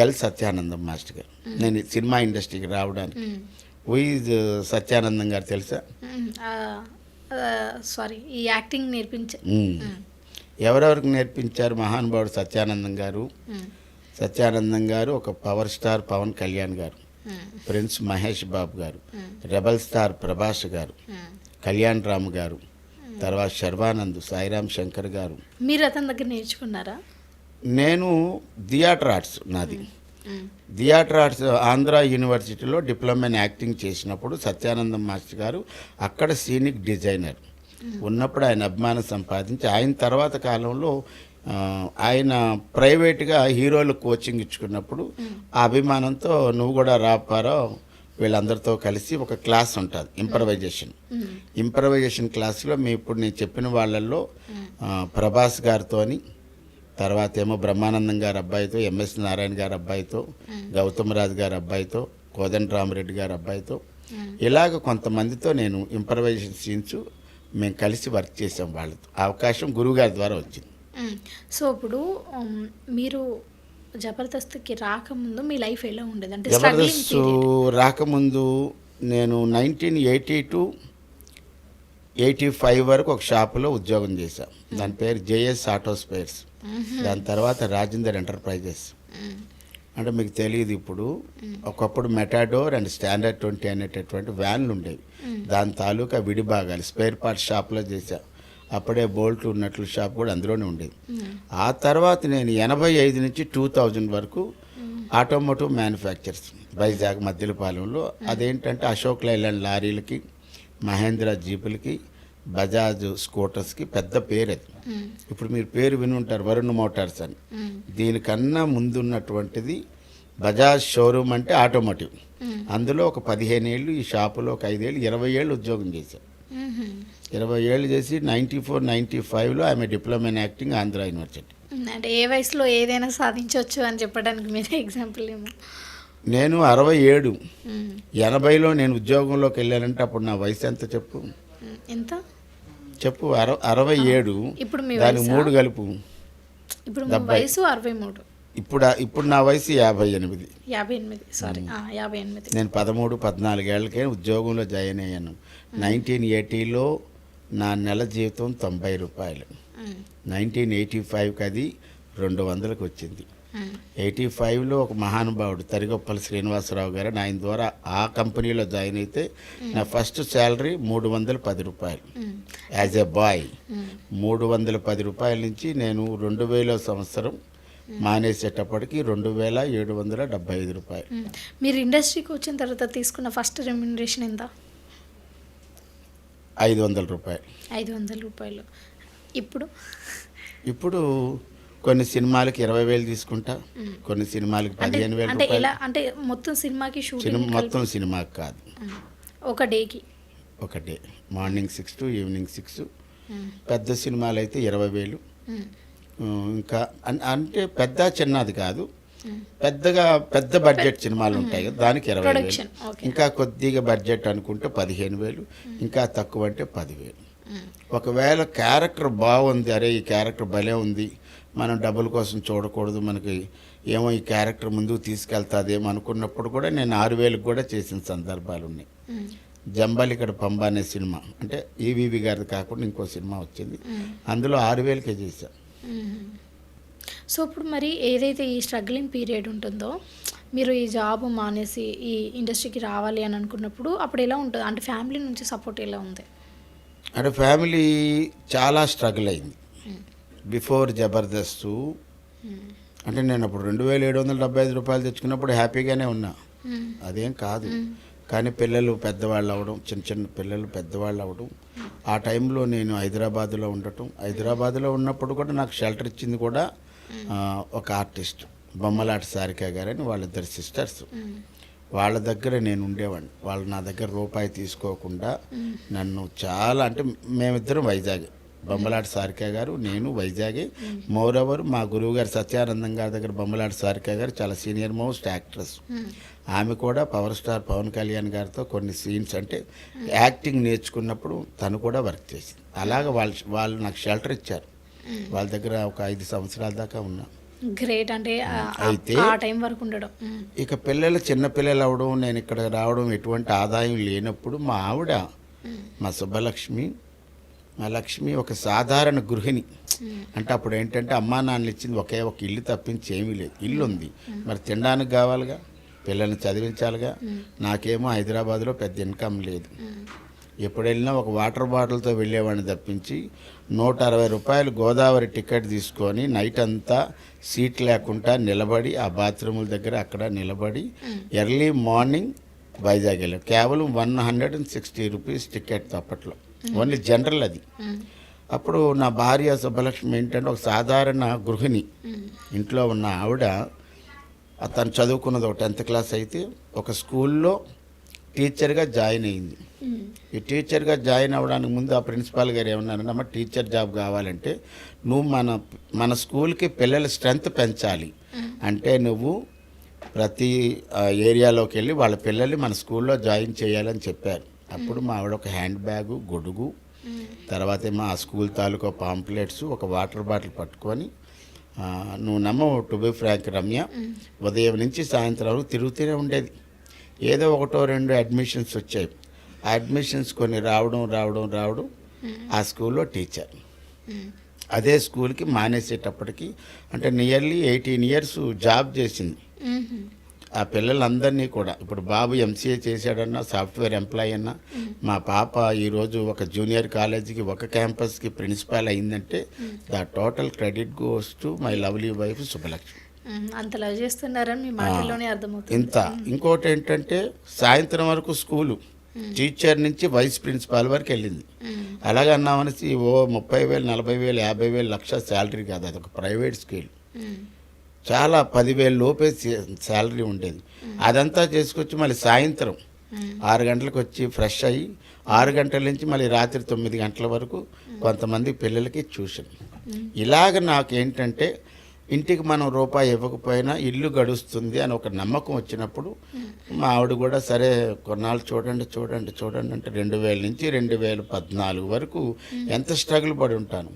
[SPEAKER 2] L Satyanandam master గారు. నేను సినిమా ఇండస్ట్రీకి రావడానికి ఈజ్ సత్యానందం గారు తెలుసా?
[SPEAKER 1] సారీ, ఈ యాక్టింగ్
[SPEAKER 2] ఎవరెవరికి నేర్పించారు? మహానుభావుడు సత్యానందం గారు. సత్యానందం గారు ఒక పవర్ స్టార్ పవన్ కళ్యాణ్ గారు, ప్రిన్స్ మహేష్ బాబు గారు, రెబల్ స్టార్ ప్రభాస్ గారు, కళ్యాణ్ రామ్ గారు, తర్వాత శర్వానంద్, సాయిరామ్ శంకర్ గారు.
[SPEAKER 1] మీరు అతని దగ్గర నేర్చుకున్నారా?
[SPEAKER 2] నేను థియేటర్ ఆర్ట్స్ నాది. థియేటర్ ఆర్ట్స్ ఆంధ్ర యూనివర్సిటీలో డిప్లొమా ఇన్ యాక్టింగ్ చేసినప్పుడు సత్యానందం మాస్టర్ గారు అక్కడ సీనిక్ డిజైనర్ ఉన్నప్పుడు ఆయన అభిమానం సంపాదించి, ఆయన తర్వాత కాలంలో ఆయన ప్రైవేట్గా హీరోలు కోచింగ్ ఇచ్చుకున్నప్పుడు ఆ అభిమానంతో నువ్వు కూడా రాపారో వీళ్ళందరితో కలిసి ఒక క్లాస్ ఉంటుంది, ఇంప్రవైజేషన్ క్లాస్లో ఇప్పుడు నేను చెప్పిన వాళ్ళల్లో ప్రభాస్ గారితో, తర్వాత ఏమో బ్రహ్మానందం గారి అబ్బాయితో, ఎంఎస్ నారాయణ గారి అబ్బాయితో, గౌతమ్ రాజు గారి అబ్బాయితో, కోదండ రామరెడ్డి గారి అబ్బాయితో, ఇలాగ కొంతమందితో నేను ఇంప్రవైజేషన్ సీన్స్ మేము కలిసి వర్క్ చేసాం. వాళ్ళతో అవకాశం గురువుగారి ద్వారా వచ్చింది.
[SPEAKER 1] సో ఇప్పుడు మీరు జబర్దస్త్కి రాకముందు మీ లైఫ్ ఎలా ఉండేది? అంటే
[SPEAKER 2] జబర్దస్త్ రాకముందు నేను 1982-85 వరకు ఒక షాపులో ఉద్యోగం చేశాను. దాని పేరు జేఎస్ ఆటో స్పేర్స్. దాని తర్వాత రాజేందర్ ఎంటర్ప్రైజెస్. అంటే మీకు తెలియదు, ఇప్పుడు ఒకప్పుడు మెటాడోర్ అండ్ స్టాండర్డ్ 20 అనేటటువంటి వ్యాన్లు ఉండేవి. దాని తాలూకా విడిభాగాలు స్పేర్ పార్ట్స్ షాప్లో చేశా. అప్పుడే బోల్ట్లు ఉన్నట్లు షాప్ కూడా అందులోనే ఉండేది. ఆ తర్వాత నేను 85 నుంచి 2000 వరకు ఆటోమోటివ్ మ్యానుఫ్యాక్చర్స్ వైజాగ్ మద్దిలపాలెంలో, అదేంటంటే అశోక్ లైలాండ్ లారీలకి, మహేంద్ర జీపులకి, బజాజ్ స్కూటర్స్కి పెద్ద పేరు అది. ఇప్పుడు మీరు పేరు విని ఉంటారు, వరుణ్ మోటార్స్ అని. దీనికన్నా ముందున్నటువంటిది బజాజ్ షోరూమ్ అంటే ఆటోమోటివ్. అందులో ఒక 15 ఏళ్ళు, ఈ షాపులో ఒక 5 ఏళ్ళు, 20 ఏళ్ళు ఉద్యోగం చేశాను. 20 ఏళ్ళు చేసి 94-95లో ఆమె diploma in acting Andhra university.
[SPEAKER 1] అంటే ఏ వయసులో ఏదైనా సాధించవచ్చు అని చెప్పడానికి మీరే ఎగ్జాంపుల్ ఏమో.
[SPEAKER 2] నేను 67, 80లో నేను ఉద్యోగంలోకి వెళ్ళానంటే అప్పుడు నా వయసు ఎంత చెప్పు?
[SPEAKER 1] ఎంత
[SPEAKER 2] చెప్పు. 67.
[SPEAKER 1] ఇప్పుడు మీ
[SPEAKER 2] దానికి
[SPEAKER 1] వయసా?
[SPEAKER 2] 3 కలుపు.
[SPEAKER 1] ఇప్పుడు మీ వయసు 63.
[SPEAKER 2] ఇప్పుడు నా వయసు 58.
[SPEAKER 1] 58 సారీ 58.
[SPEAKER 2] నేను 13-14 ఏళ్ళకే ఉద్యోగంలో జాయిన్ అయ్యాను. 1980లో నా నెల జీవితం 90 రూపాయలు. 1985కి అది 200కి వచ్చింది. 85లో ఒక మహానుభావుడు తరిగొప్పల శ్రీనివాసరావు గారు, ఆయన ద్వారా ఆ కంపెనీలో జాయిన్ అయితే నా ఫస్ట్ శాలరీ 310 రూపాయలు యాజ్ ఎ బాయ్. 310 రూపాయల నుంచి నేను 2000 సంవత్సరం మానేసేటప్పటికి 2775 రూపాయలు.
[SPEAKER 1] మీరు ఇండస్ట్రీకి వచ్చిన తర్వాత తీసుకున్న ఫస్ట్ రెమ్యునరేషన్ ఎంత?
[SPEAKER 2] 500 రూపాయలు.
[SPEAKER 1] 500 రూపాయలు. ఇప్పుడు
[SPEAKER 2] కొన్ని సినిమాలకి 20,000 తీసుకుంటా, కొన్ని సినిమాలకి 15,000
[SPEAKER 1] అంటే
[SPEAKER 2] రూపాయలు.
[SPEAKER 1] ఎలా అంటే మొత్తం సినిమాకి షూటింగ్
[SPEAKER 2] మొత్తం సినిమాకి కాదు,
[SPEAKER 1] ఒక డేకి
[SPEAKER 2] ఒక డే, మార్నింగ్ 6 to ఈవినింగ్ 6. పెద్ద సినిమాలు అయితే 20,000. ఇంకా అంటే పెద్ద చిన్నది కాదు, పెద్ద బడ్జెట్ సినిమాలు ఉంటాయి కదా, దానికి 20,000. ఇంకా కొద్దిగా బడ్జెట్ అనుకుంటే 15,000, ఇంకా తక్కువ అంటే 10,000. ఒకవేళ క్యారెక్టర్ బాగుంది, అరే ఈ క్యారెక్టర్ భలే ఉంది, మనం డబ్బుల కోసం చూడకూడదు, మనకి ఏమో ఈ క్యారెక్టర్ ముందుకు తీసుకెళ్తాదేమో అనుకున్నప్పుడు కూడా నేను 6,000కి కూడా చేసిన సందర్భాలు ఉన్నాయి. జంబాలికడ పంబ అనే సినిమా, అంటే ఈవీవి గారిది కాకుండా ఇంకో సినిమా వచ్చింది, అందులో 6,000కే చేశాను.
[SPEAKER 1] సో ఇప్పుడు మరి ఏదైతే ఈ స్ట్రగ్లింగ్ పీరియడ్ ఉంటుందో, మీరు ఈ జాబ్ మానేసి ఈ ఇండస్ట్రీకి రావాలి అని అనుకున్నప్పుడు అప్పుడు ఎలా ఉంటుంది? అంటే ఫ్యామిలీ నుంచి సపోర్ట్ ఎలా ఉంది?
[SPEAKER 2] అంటే ఫ్యామిలీ చాలా స్ట్రగుల్ అయింది. బిఫోర్ జబర్దస్త్ అంటే నేను అప్పుడు 2,775 రూపాయలు తెచ్చుకున్నప్పుడు హ్యాపీగానే ఉన్నా, అదేం కాదు. కానీ పిల్లలు పెద్దవాళ్ళు అవ్వడం, చిన్న పిల్లలు పెద్దవాళ్ళు అవ్వడం, ఆ టైంలో నేను హైదరాబాద్లో ఉండటం, హైదరాబాద్లో ఉన్నప్పుడు కూడా నాకు షెల్టర్ ఇచ్చింది కూడా ఒక ఆర్టిస్ట్ బొమ్మలాటి సారిక గారని, వాళ్ళిద్దరు సిస్టర్స్. వాళ్ళ దగ్గర నేను ఉండేవాడిని. వాళ్ళు నా దగ్గర రూపాయి తీసుకోకుండా నన్ను చాలా, అంటే మేమిద్దరం వైజాగ్, బొమ్మలాటి సారిక గారు నేను వైజాగే. మోరవర్ మా గురువు గారు సత్యానందం గారి దగ్గర బొమ్మలాటి సారిక గారు చాలా సీనియర్ మోస్ట్ యాక్ట్రెస్. ఆమె కూడా పవర్ స్టార్ పవన్ కళ్యాణ్ గారితో కొన్ని సీన్స్ అంటే యాక్టింగ్ నేర్చుకున్నప్పుడు తను కూడా వర్క్ చేసింది. అలాగ వాళ్ళు నాకు షెల్టర్ ఇచ్చారు. వాళ్ళ దగ్గర ఒక 5 సంవత్సరాల దాకా ఉన్నా.
[SPEAKER 1] గ్రేట్. అంటే
[SPEAKER 2] అయితే
[SPEAKER 1] ఆ టైం వరకు ఉండడం.
[SPEAKER 2] ఇక చిన్నపిల్లలు అవడం, నేను ఇక్కడ రావడం, ఎటువంటి ఆదాయం లేనప్పుడు మా ఆవిడ, మా మా లక్ష్మి ఒక సాధారణ గృహిణి. అంటే అప్పుడు ఏంటంటే అమ్మా నాన్నలు ఇచ్చింది ఒకే ఒక ఇల్లు తప్పించి ఏమీ లేదు. ఇల్లు ఉంది, మరి తినడానికి కావాలిగా, పిల్లల్ని చదివించాలిగా. నాకేమో హైదరాబాద్లో పెద్ద ఇన్కమ్ లేదు. ఎప్పుడు వెళ్ళినా ఒక వాటర్ బాటిల్తో వెళ్ళేవాడిని తప్పించి 160 రూపాయలు గోదావరి టికెట్ తీసుకొని నైట్ అంతా సీట్ లేకుండా నిలబడి ఆ బాత్రూముల దగ్గర అక్కడ నిలబడి ఎర్లీ మార్నింగ్ వైజాగ్ వెళ్ళాం. కేవలం 160 రూపీస్ టికెట్ అప్పట్లో, ఓన్లీ జనరల్ అది. అప్పుడు నా భార్య సుబ్బలక్ష్మి ఏంటంటే ఒక సాధారణ గృహిణి, ఇంట్లో ఉన్న ఆవిడ, తను చదువుకున్నది ఒక 10th క్లాస్ అయితే ఒక స్కూల్లో టీచర్గా జాయిన్ అయింది. ఈ టీచర్గా జాయిన్ అవ్వడానికి ముందు ఆ ప్రిన్సిపాల్ గారు ఏమన్నారంటే, అమ్మ టీచర్ జాబ్ కావాలంటే నువ్వు మన స్కూల్కి పిల్లల స్ట్రెంత్ పెంచాలి, అంటే నువ్వు ప్రతి ఏరియాలోకి వెళ్ళి వాళ్ళ పిల్లల్ని మన స్కూల్లో జాయిన్ చేయాలని చెప్పారు. అప్పుడు మా ఆవిడ ఒక హ్యాండ్ బ్యాగు, గొడుగు, తర్వాత ఏమో ఆ స్కూల్ తాలూకా పాంప్లెట్స్, ఒక వాటర్ బాటిల్ పట్టుకొని, నువ్వు నమ్మవు టు బి ఫ్రాంక్ రమ్య, ఉదయం నుంచి సాయంత్రం వరకు తిరుగుతూనే ఉండేది. ఏదో 1-2 అడ్మిషన్స్ వచ్చాయి. ఆ అడ్మిషన్స్ కొన్ని రావడం ఆ స్కూల్లో టీచర్. అదే స్కూల్కి మానేసేటప్పటికి అంటే నియర్లీ 18 years జాబ్ చేసింది. ఆ పిల్లలందరినీ కూడా, ఇప్పుడు బాబు ఎంసీఏ చేశాడన్నా, సాఫ్ట్వేర్ ఎంప్లాయీ అన్నా, మా పాప ఈరోజు ఒక జూనియర్ కాలేజీకి ఒక క్యాంపస్కి ప్రిన్సిపాల్ అయిందంటే the total credit goes to my lovely wife Subbalakshmi.
[SPEAKER 1] అంత లవ్ చేస్తున్నారని మీ మాటల్లోనే అర్థమవుతుంది.
[SPEAKER 2] ఇంత. ఇంకోటి ఏంటంటే సాయంత్రం వరకు స్కూలు, టీచర్ నుంచి వైస్ ప్రిన్సిపాల్ వరకు వెళ్ళింది. అలాగన్నామనేసి 30,000, 40,000, 50,000, లక్ష శాలరీ కాదు, అదొక ప్రైవేట్ స్కూల్. చాలా 10,000 లోపే శాలరీ ఉండేది. అదంతా చేసుకొచ్చి మళ్ళీ సాయంత్రం 6 గంటలకు వచ్చి ఫ్రెష్ అయ్యి 6 గంటల నుంచి మళ్ళీ రాత్రి 9 గంటల వరకు కొంతమంది పిల్లలకి ట్యూషన్. ఇలాగ నాకేంటంటే ఇంటికి మనం రూపాయి ఇవ్వకపోయినా ఇల్లు గడుస్తుంది అని ఒక నమ్మకం వచ్చినప్పుడు మా ఆవిడ కూడా సరే కొన్నాళ్ళు చూడండి అంటే 2000 నుంచి 2014 వరకు ఎంత స్ట్రగుల్ పడి ఉంటాను.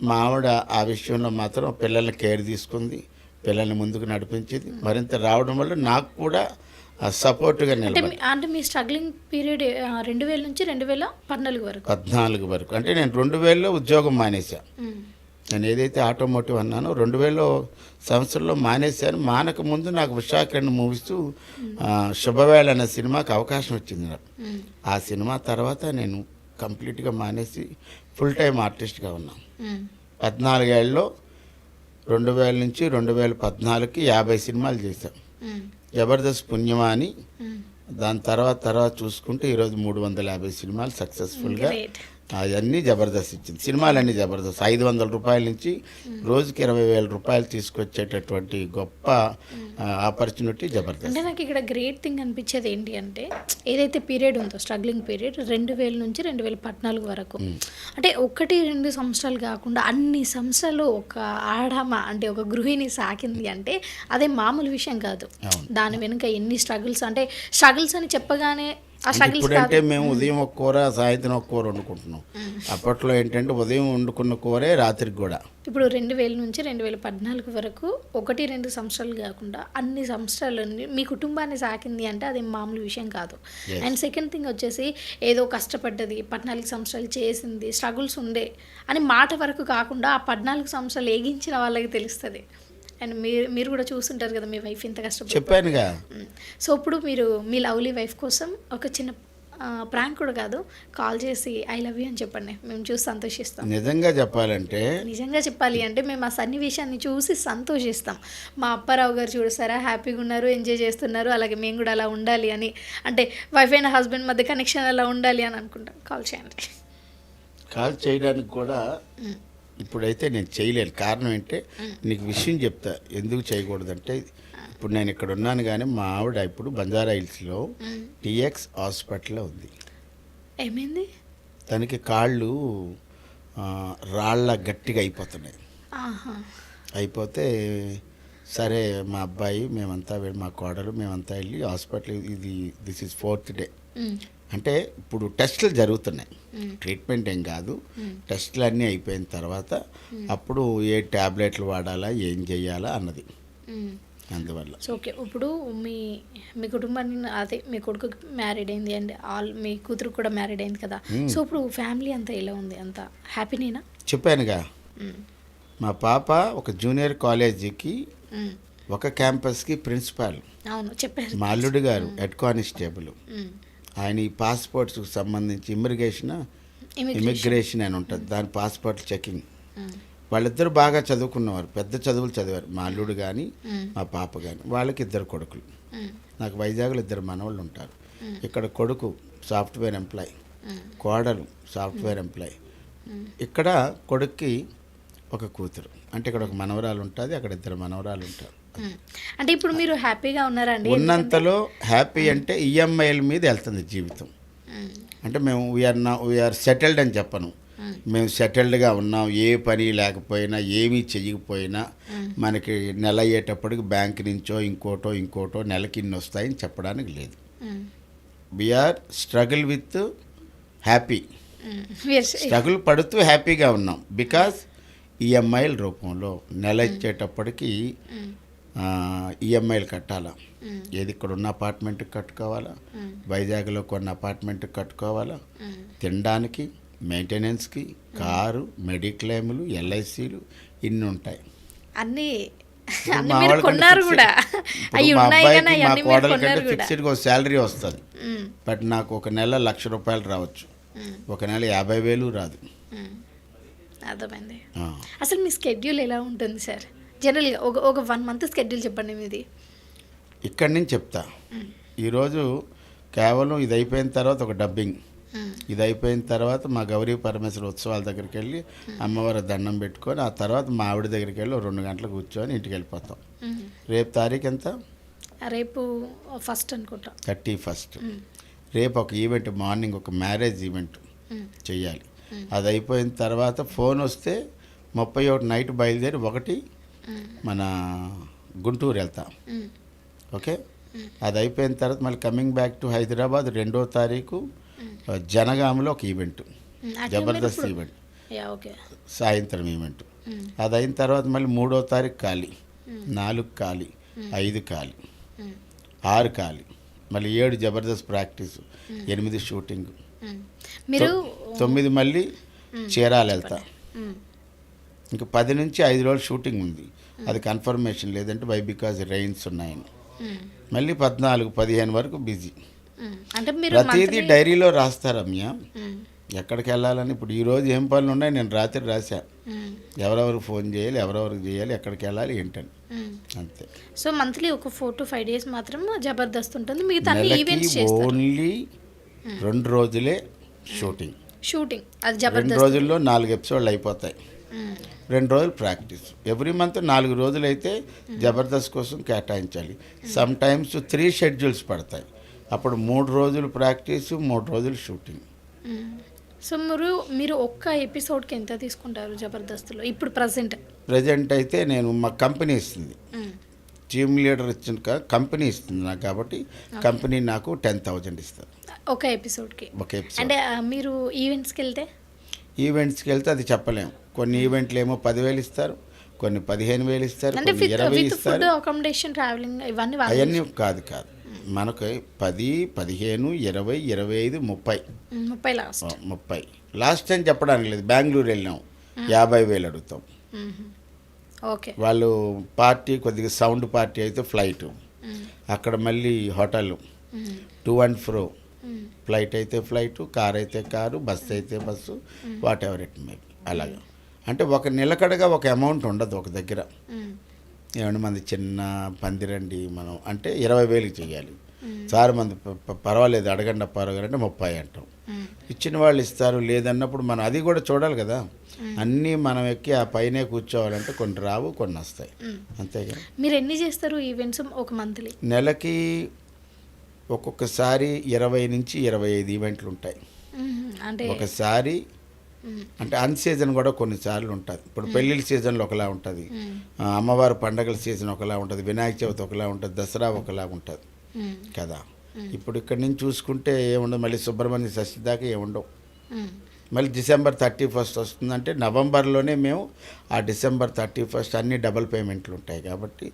[SPEAKER 2] మా ఆవిడ ఆ విషయంలో మాత్రం పిల్లల్ని కేర్ తీసుకుంది, పిల్లల్ని ముందుకు నడిపించింది. మరింత రావడం వల్ల నాకు కూడా సపోర్ట్గా నిలబడి.
[SPEAKER 1] అంటే మీ స్ట్రగ్లింగ్ పీరియడ్ 2000 నుంచి 2014 వరకు
[SPEAKER 2] 14 వరకు అంటే నేను 2000లో ఉద్యోగం మానేశా. నేను ఏదైతే ఆటోమోటివ్ అన్నానో 2000 సంవత్సరంలో మానేశాను. మానక ముందు నాకు విశాఖను మూవీస్ శుభవేళ అనే సినిమాకి అవకాశం వచ్చింది నాకు. ఆ సినిమా తర్వాత నేను కంప్లీట్గా మానేసి ఫుల్ టైం ఆర్టిస్ట్గా ఉన్నాను. 14 ఏళ్ళలో 2000 నుంచి 2014కి 50 సినిమాలు చేశాం. జబర్దస్త్ పుణ్యమా అని దాని తర్వాత చూసుకుంటే ఈరోజు 350 సినిమాలు సక్సెస్ఫుల్గా అవన్నీ జబర్దస్త్ ఇచ్చింది. సినిమాలన్నీ జబర్దస్త్ 500 రూపాయల నుంచి రోజుకి 20,000 రూపాయలు తీసుకొచ్చేటటువంటి గొప్ప ఆపర్చునిటీ జబర్దస్త్.
[SPEAKER 1] అంటే నాకు ఇక్కడ గ్రేట్ థింగ్ అనిపించేది ఏంటి అంటే ఏదైతే పీరియడ్ ఉందో స్ట్రగ్లింగ్ పీరియడ్ 2000 నుంచి 2014 వరకు అంటే 1-2 సంవత్సరాలు కాకుండా అన్ని సంవత్సరాలు ఒక ఆడమ అంటే ఒక గృహిణి సాకింది అంటే అదే మామూలు విషయం కాదు. దాని వెనుక ఎన్ని స్ట్రగుల్స్ అంటే స్ట్రగుల్స్ అని చెప్పగానే
[SPEAKER 2] ఇప్పుడంటే మేము ఉదయం ఒక కూర సాయంత్రం ఒక కూర వండుకుంటున్నాం. అప్పట్లో ఏంటంటే ఉదయం వండుకున్న కూరే రాత్రికి కూడా.
[SPEAKER 1] ఇప్పుడు 2000 నుంచి 2014 వరకు 1-2 సంవత్సరాలు కాకుండా అన్ని సంవత్సరాలు మీ కుటుంబాన్ని సాకింది అంటే అది మామూలు విషయం కాదు. అండ్ సెకండ్ థింగ్ వచ్చేసి ఏదో కష్టపడ్డది 14 సంవత్సరాలు చేసింది స్ట్రగుల్స్ ఉండే అని మాట వరకు కాకుండా ఆ 14 సంవత్సరాలు ఏగించిన వాళ్ళకి తెలుస్తుంది. అండ్ మీరు కూడా చూస్తుంటారు కదా మీ వైఫ్ ఎంత కష్టపడి.
[SPEAKER 2] చెప్పానుగా.
[SPEAKER 1] సో ఇప్పుడు మీరు మీ లవ్లీ వైఫ్ కోసం ఒక చిన్న ప్రాంక్ కూడా కాదు, కాల్ చేసి ఐ లవ్ యూ అని చెప్పండి, మేము చూసి సంతోషిస్తాం.
[SPEAKER 2] నిజంగా చెప్పాలి
[SPEAKER 1] అంటే మేము ఆ సన్నివేశాన్ని చూసి సంతోషిస్తాం. మా అప్పారావు గారు చూస్తారా హ్యాపీగా ఉన్నారు, ఎంజాయ్ చేస్తున్నారు, అలాగే మేము కూడా అలా ఉండాలి అని, అంటే వైఫ్ అండ్ హస్బెండ్ మధ్య కనెక్షన్ అలా ఉండాలి అని అనుకుంటాం. కాల్ చేయండి.
[SPEAKER 2] కాల్ చేయడానికి కూడా ఇప్పుడైతే నేను చేయలేను. కారణం ఏంటంటే నీకు విషయం చెప్తా ఎందుకు చేయకూడదంటే ఇప్పుడు నేను ఇక్కడ ఉన్నాను కానీ మా ఆవిడ ఇప్పుడు బంజారా హిల్స్లో టీఎక్స్ హాస్పిటల్లో ఉంది.
[SPEAKER 1] ఏమైంది?
[SPEAKER 2] తనకి కాళ్ళు రాళ్ళ గట్టిగా అయిపోతున్నాయి. అయిపోతే సరే మా అబ్బాయి మేమంతా మా కోడలు మేమంతా వెళ్ళి hospital this is 4th day అంటే ఇప్పుడు టెస్టులు జరుగుతున్నాయి, ట్రీట్మెంట్ ఏం కాదు, టెస్టులు అన్నీ అయిపోయిన తర్వాత అప్పుడు ఏ ట్యాబ్లెట్లు వాడాలా ఏం చెయ్యాలా అన్నది. అందువల్ల
[SPEAKER 1] సో ఓకే ఇప్పుడు మీ కుటుంబాన్ని అదే మీ కొడుకు మ్యారీడ్ అయింది అండ్ మీ కూతురు కూడా మ్యారీడ్ అయింది కదా, సో ఇప్పుడు ఫ్యామిలీ అంతా ఎలా ఉంది? అంతా హ్యాపీనేనా?
[SPEAKER 2] చెప్పానుగా, మా పాప ఒక జూనియర్ కాలేజీకి ఒక క్యాంపస్కి ప్రిన్సిపాల్.
[SPEAKER 1] అవును చెప్పారు.
[SPEAKER 2] మా అల్లుడు గారు హెడ్ కానిస్టేబుల్. ఆయన ఈ పాస్పోర్ట్స్కి సంబంధించి ఇమిగ్రేషన్ అని ఉంటుంది, దాని పాస్పోర్ట్ చెకింగ్. వాళ్ళిద్దరు బాగా చదువుకున్నవారు, పెద్ద చదువులు చదివారు. మా అల్లుడు కానీ మా పాప కానీ. వాళ్ళకి 2 కొడుకులు. నాకు వైజాగ్లో 2 మనవాళ్ళు ఉంటారు. ఇక్కడ కొడుకు సాఫ్ట్వేర్ ఎంప్లాయ్, కోడలు సాఫ్ట్వేర్ ఎంప్లాయ్. ఇక్కడ కొడుక్కి ఒక కూతురు, అంటే ఇక్కడ ఒక మనవరాలు ఉంటుంది, అక్కడ 2 మనవరాలు ఉంటారు.
[SPEAKER 1] అంటే ఇప్పుడు మీరు హ్యాపీగా ఉన్నారా అండి?
[SPEAKER 2] ఉన్నంతలో హ్యాపీ అంటే ఈఎంఐల మీద వెళ్తుంది జీవితం. అంటే మేము వీఆర్ సెటిల్డ్ అని చెప్పను, మేము సెటిల్డ్గా ఉన్నాం. ఏ పని లేకపోయినా ఏమీ చెయ్యకపోయినా మనకి నెల అయ్యేటప్పటికి బ్యాంక్ నుంచో ఇంకోటో నెలకి ఇన్ని వస్తాయని చెప్పడానికి లేదు. We are struggle with happy, struggle పడుతూ హ్యాపీగా ఉన్నాం. బికాజ్ ఈఎంఐల రూపంలో నెల ఇచ్చేటప్పటికి ఈఎంఐలు కట్టాలా. ఏది ఇక్కడ ఉన్న అపార్ట్మెంట్కి కట్టుకోవాలా, వైజాగ్లో కొన్ని అపార్ట్మెంట్కి కట్టుకోవాలా, తినడానికి, మెయింటెనెన్స్కి, కారు, మెడిక్లెయిమ్లు, ఎల్ఐసీలు ఇన్ని ఉంటాయి.
[SPEAKER 1] అన్నీ
[SPEAKER 2] మా కోడల కంటే ఫిక్స్డ్గా ఒక శాలరీ వస్తుంది. బట్ నాకు ఒక నెల ₹1,00,000 రావచ్చు, ఒక నెల 50,000 రాదు.
[SPEAKER 1] అర్థమైంది. అసలు మీ స్కెడ్యూల్ ఎలా ఉంటుంది సార్? జనరల్గా ఒక 1 month స్కెడ్యూల్ చెప్పండి మీది.
[SPEAKER 2] ఇక్కడి నుంచి చెప్తా. ఈరోజు కేవలం ఇది అయిపోయిన తర్వాత ఒక డబ్బింగ్, ఇది అయిపోయిన తర్వాత మా గౌరీ పరమేశ్వర ఉత్సవాల దగ్గరికి వెళ్ళి అమ్మవారి దండం పెట్టుకొని ఆ తర్వాత మా ఆవిడ దగ్గరికి వెళ్ళి 2 గంటలు కూర్చొని ఇంటికి వెళ్ళిపోతాం. రేపు తారీఖు ఎంత?
[SPEAKER 1] రేపు ఫస్ట్ అనుకుంటా.
[SPEAKER 2] 31st. రేపు ఒక ఈవెంట్, మార్నింగ్ ఒక మ్యారేజ్ ఈవెంట్ చెయ్యాలి. అది అయిపోయిన తర్వాత ఫోన్ వస్తే 31 నైట్ బయలుదేరి 1 మన గుంటూరు వెళ్తా. ఓకే, అది అయిపోయిన తర్వాత మళ్ళీ కమింగ్ బ్యాక్ టు హైదరాబాద్ 2వ తారీఖు జనగామలో ఒక ఈవెంట్, జబర్దస్త్ ఈవెంట్, సాయంత్రం ఈవెంట్. అది అయిన తర్వాత మళ్ళీ 3వ తారీఖు ఖాళీ, 4 ఖాళీ, 5 ఖాళీ, 6 ఖాళీ, మళ్ళీ 7 జబర్దస్త్ ప్రాక్టీస్, 8 షూటింగ్,
[SPEAKER 1] మీరు
[SPEAKER 2] 9 మళ్ళీ చీరాలు వెళ్తా. ఇంకా 10 నుంచి 5 రోజులు షూటింగ్ ఉంది, అది కన్ఫర్మేషన్ లేదంటే బై బికాజ్ రైన్స్ ఉన్నాయని. మళ్ళీ 14, 15 వరకు బిజీ.
[SPEAKER 1] అంటే మీరు
[SPEAKER 2] ప్రతిదీ డైరీలో రాస్తారు రమ్య, ఎక్కడికి వెళ్ళాలని. ఇప్పుడు ఈరోజు ఏం పనులు ఉన్నాయి నేను రాత్రి రాశా, ఎవరెవరికి ఫోన్ చేయాలి, ఎవరెవరికి చేయాలి, ఎక్కడికి వెళ్ళాలి ఏంటని, అంతే.
[SPEAKER 1] సో మంత్లీ ఒక 4 to 5 days మాత్రం జబర్దస్త్ ఉంటుంది, మిగతా
[SPEAKER 2] నెలకి ఓన్లీ 2 రోజులే షూటింగ్.
[SPEAKER 1] అది
[SPEAKER 2] 2
[SPEAKER 1] జబర్దస్త్
[SPEAKER 2] రోజుల్లో 4 ఎపిసోడ్లు అయిపోతాయి, 2 రోజులు ప్రాక్టీస్. ఎవ్రీ మంత్ 4 రోజులు అయితే జబర్దస్త్ కోసం కేటాయించాలి. సమ్ టైమ్స్ 3 షెడ్యూల్స్ పడతాయి, అప్పుడు 3 రోజులు ప్రాక్టీసు, 3 రోజులు షూటింగ్.
[SPEAKER 1] సో మీరు ఒక్క ఎపిసోడ్కి ఎంత తీసుకుంటారు జబర్దస్త్లో ఇప్పుడు ప్రజెంట్
[SPEAKER 2] అయితే నేను మా కంపెనీ ఇస్తుంది, టీమ్ లీడర్ ఇచ్చిన కంపెనీ ఇస్తుంది నాకు, కాబట్టి కంపెనీ నాకు 10,000 ఇస్తుంది
[SPEAKER 1] ఒక ఎపిసోడ్కి.
[SPEAKER 2] ఒక ఎపిసోడ్.
[SPEAKER 1] అంటే మీరు ఈవెంట్స్కి వెళ్తే
[SPEAKER 2] అది చెప్పలేము. కొన్ని ఈవెంట్లు ఏమో 10,000 ఇస్తారు, కొన్ని 15,000 ఇస్తారు,
[SPEAKER 1] అంటే
[SPEAKER 2] కొన్ని 20 ఇస్తారు.
[SPEAKER 1] అకామిడేషన్, ట్రావెలింగ్ ఇవన్నీ
[SPEAKER 2] అవన్నీ కాదు మనకు 10, 15, 20, 25, 30 లాస్ట్ టైం చెప్పడానికి లేదు. బెంగళూరు వెళ్ళినాం, 50,000 అడుగుతాం.
[SPEAKER 1] ఓకే,
[SPEAKER 2] వాళ్ళు పార్టీ కొద్దిగా సౌండ్ పార్టీ అయితే ఫ్లైట్, అక్కడ మళ్ళీ hotel, to and fro, flight అయితే ఫ్లైట్, కార్ అయితే కారు, బస్సు అయితే bus, what ever it may. అలాగా అంటే ఒక నిలకడగా ఒక అమౌంట్ ఉండదు ఒక దగ్గర. ఏమంటే మంది చిన్న పందిరండి మనం అంటే 20,000 చేయాలి. చాలా మంది పర్వాలేదు అడగండి అప్పారంటే 30 అంటాం. ఇచ్చిన వాళ్ళు ఇస్తారు, లేదన్నప్పుడు మనం అది కూడా చూడాలి కదా. అన్నీ మనం ఎక్కి ఆ పైనే కూర్చోవాలంటే కొన్ని రావు, కొన్ని వస్తాయి, అంతేగా.
[SPEAKER 1] మీరు ఎన్ని చేస్తారు ఈవెంట్స్ ఒక మంత్లీ?
[SPEAKER 2] నెలకి ఒక్కొక్కసారి 20 నుంచి 25 ఈవెంట్లు ఉంటాయి.
[SPEAKER 1] అంటే
[SPEAKER 2] ఒకసారి అంటే అన్ సీజన్ కూడా కొన్నిసార్లు ఉంటుంది. ఇప్పుడు పెళ్ళిళ్ళ సీజన్లో ఒకలా ఉంటుంది, అమ్మవారి పండగల సీజన్ ఒకలా ఉంటుంది, వినాయక చవితి ఒకలా ఉంటుంది, దసరా ఒకలా ఉంటుంది కదా. ఇప్పుడు ఇక్కడి నుంచి చూసుకుంటే ఏముండదు, మళ్ళీ సుబ్రహ్మణ్య షష్ఠి దాకా ఏముండవు. మళ్ళీ December 31st వస్తుందంటే నవంబర్లోనే మేము ఆ December 31st అన్ని డబుల్ పేమెంట్లు ఉంటాయి కాబట్టి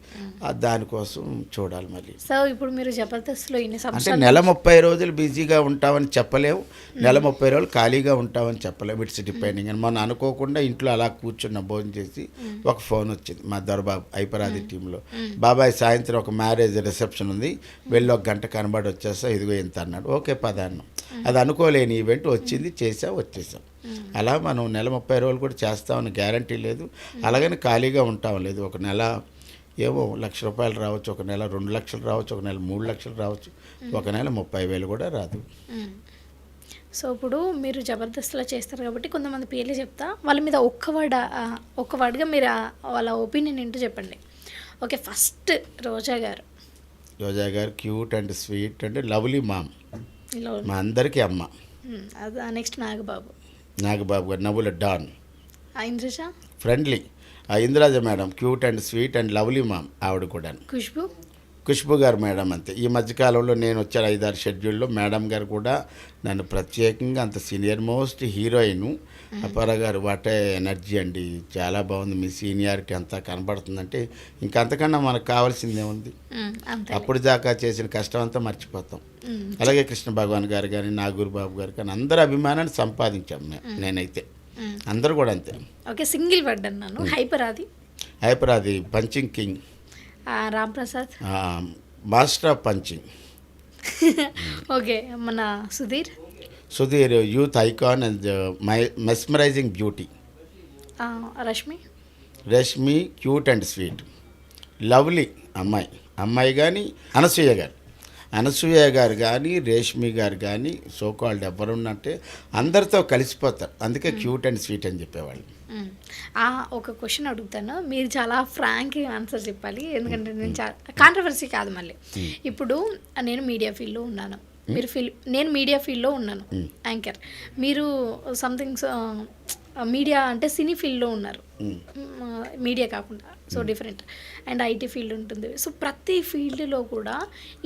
[SPEAKER 2] దానికోసం చూడాలి మళ్ళీ.
[SPEAKER 1] సో ఇప్పుడు మీరు జబర్దస్త్లో
[SPEAKER 2] అంటే నెల 30 రోజులు బిజీగా ఉంటామని చెప్పలేము, నెల 30 రోజులు ఖాళీగా ఉంటామని చెప్పలేము. It's depending. అని మనం అనుకోకుండా ఇంట్లో అలా కూర్చున్న భోజనం చేసి ఒక ఫోన్ వచ్చింది మా దొరబాబు ఐపరాది టీంలో, బాబాయ్ సాయంత్రం ఒక మ్యారేజ్ రిసెప్షన్ ఉంది, వెళ్ళి 1 గంట కనబడి వచ్చేస్తా, ఇదిగో ఎంత అన్నాడు. ఓకే పదాన్నం. అది అనుకోలేని ఈవెంట్ వచ్చింది, వచ్చేసాం. అలా మనం నెల 30 రోజులు కూడా చేస్తామని గ్యారంటీ లేదు, అలాగని ఖాళీగా ఉంటాం లేదు. ఒక నెల ఏమో ₹1,00,000 రావచ్చు, ఒక నెల 2 లక్షలు రావచ్చు, ఒక నెల 3 లక్షలు రావచ్చు, ఒక నెల 30,000 కూడా రాదు.
[SPEAKER 1] సో ఇప్పుడు మీరు జబర్దస్త్లో చేస్తారు కాబట్టి కొంతమంది పేర్లు చెప్తా, వాళ్ళ మీద ఒక్క వర్డ్గా మీరు వాళ్ళ ఒపీనియన్ ఏంటో చెప్పండి. ఓకే, ఫస్ట్ రోజా గారు
[SPEAKER 2] cute and sweet and lovely mom, మా అందరికీ అమ్మ.
[SPEAKER 1] నెక్స్ట్
[SPEAKER 2] నాగబాబు గారు నవ్వుల don.
[SPEAKER 1] Indraja
[SPEAKER 2] friendly. Indraja madam cute and sweet and lovely mom, ఆవిడ కూడా. ఖుష్బు గారు మేడం అంతే. ఈ మధ్యకాలంలో నేను వచ్చాను 5-6 షెడ్యూల్లో, మేడం గారు కూడా నన్ను ప్రత్యేకంగా అంత సీనియర్ మోస్ట్ హీరోయిన్ అపార గారు, వాటే ఎనర్జీ అండి, చాలా బాగుంది, మీ సీనియారిటీ అంతా కనబడుతుందంటే ఇంకంతకన్నా మనకు కావాల్సిందే ఉంది. అప్పుడు దాకా చేసిన కష్టం అంతా మర్చిపోతాం. అలాగే కృష్ణ భగవాన్ గారు కానీ, నాగూర్ బాబు గారు కానీ అందరు అభిమానాన్ని సంపాదించాం నేనైతే, అందరూ కూడా అంతే.
[SPEAKER 1] ఓకే, సింగిల్ వర్డ్ అన్నాను.
[SPEAKER 2] హైపరాది punching king.
[SPEAKER 1] Ram Prasad
[SPEAKER 2] master of punching.
[SPEAKER 1] Okay, మన
[SPEAKER 2] Sudheer youth icon and mesmerising beauty. Rashmi cute and sweet, lovely అమ్మాయి కానీ అనసూయ గారు కానీ రేష్మి గారు కానీ సోకాల్డ్ ఎవరున్నట్టే అందరితో కలిసిపోతారు, అందుకే క్యూట్ అండ్ స్వీట్ అని చెప్పేవాళ్ళు.
[SPEAKER 1] ఒక క్వశ్చన్ అడుగుతాను, మీరు చాలా ఫ్రాంక్ ఆన్సర్ చెప్పాలి, ఎందుకంటే నేను చాలా కాంట్రవర్సీ కాదు మళ్ళీ. ఇప్పుడు నేను మీడియా ఫీల్డ్లో ఉన్నాను, మీరు నేను మీడియా ఫీల్డ్లో ఉన్నాను, యాంకర్. మీరు సంథింగ్ మీడియా అంటే సినీ ఫీల్డ్లో ఉన్నారు, మీడియా కాకుండా, so different. And IT field ఉంటుంది. సో ప్రతి ఫీల్డ్లో కూడా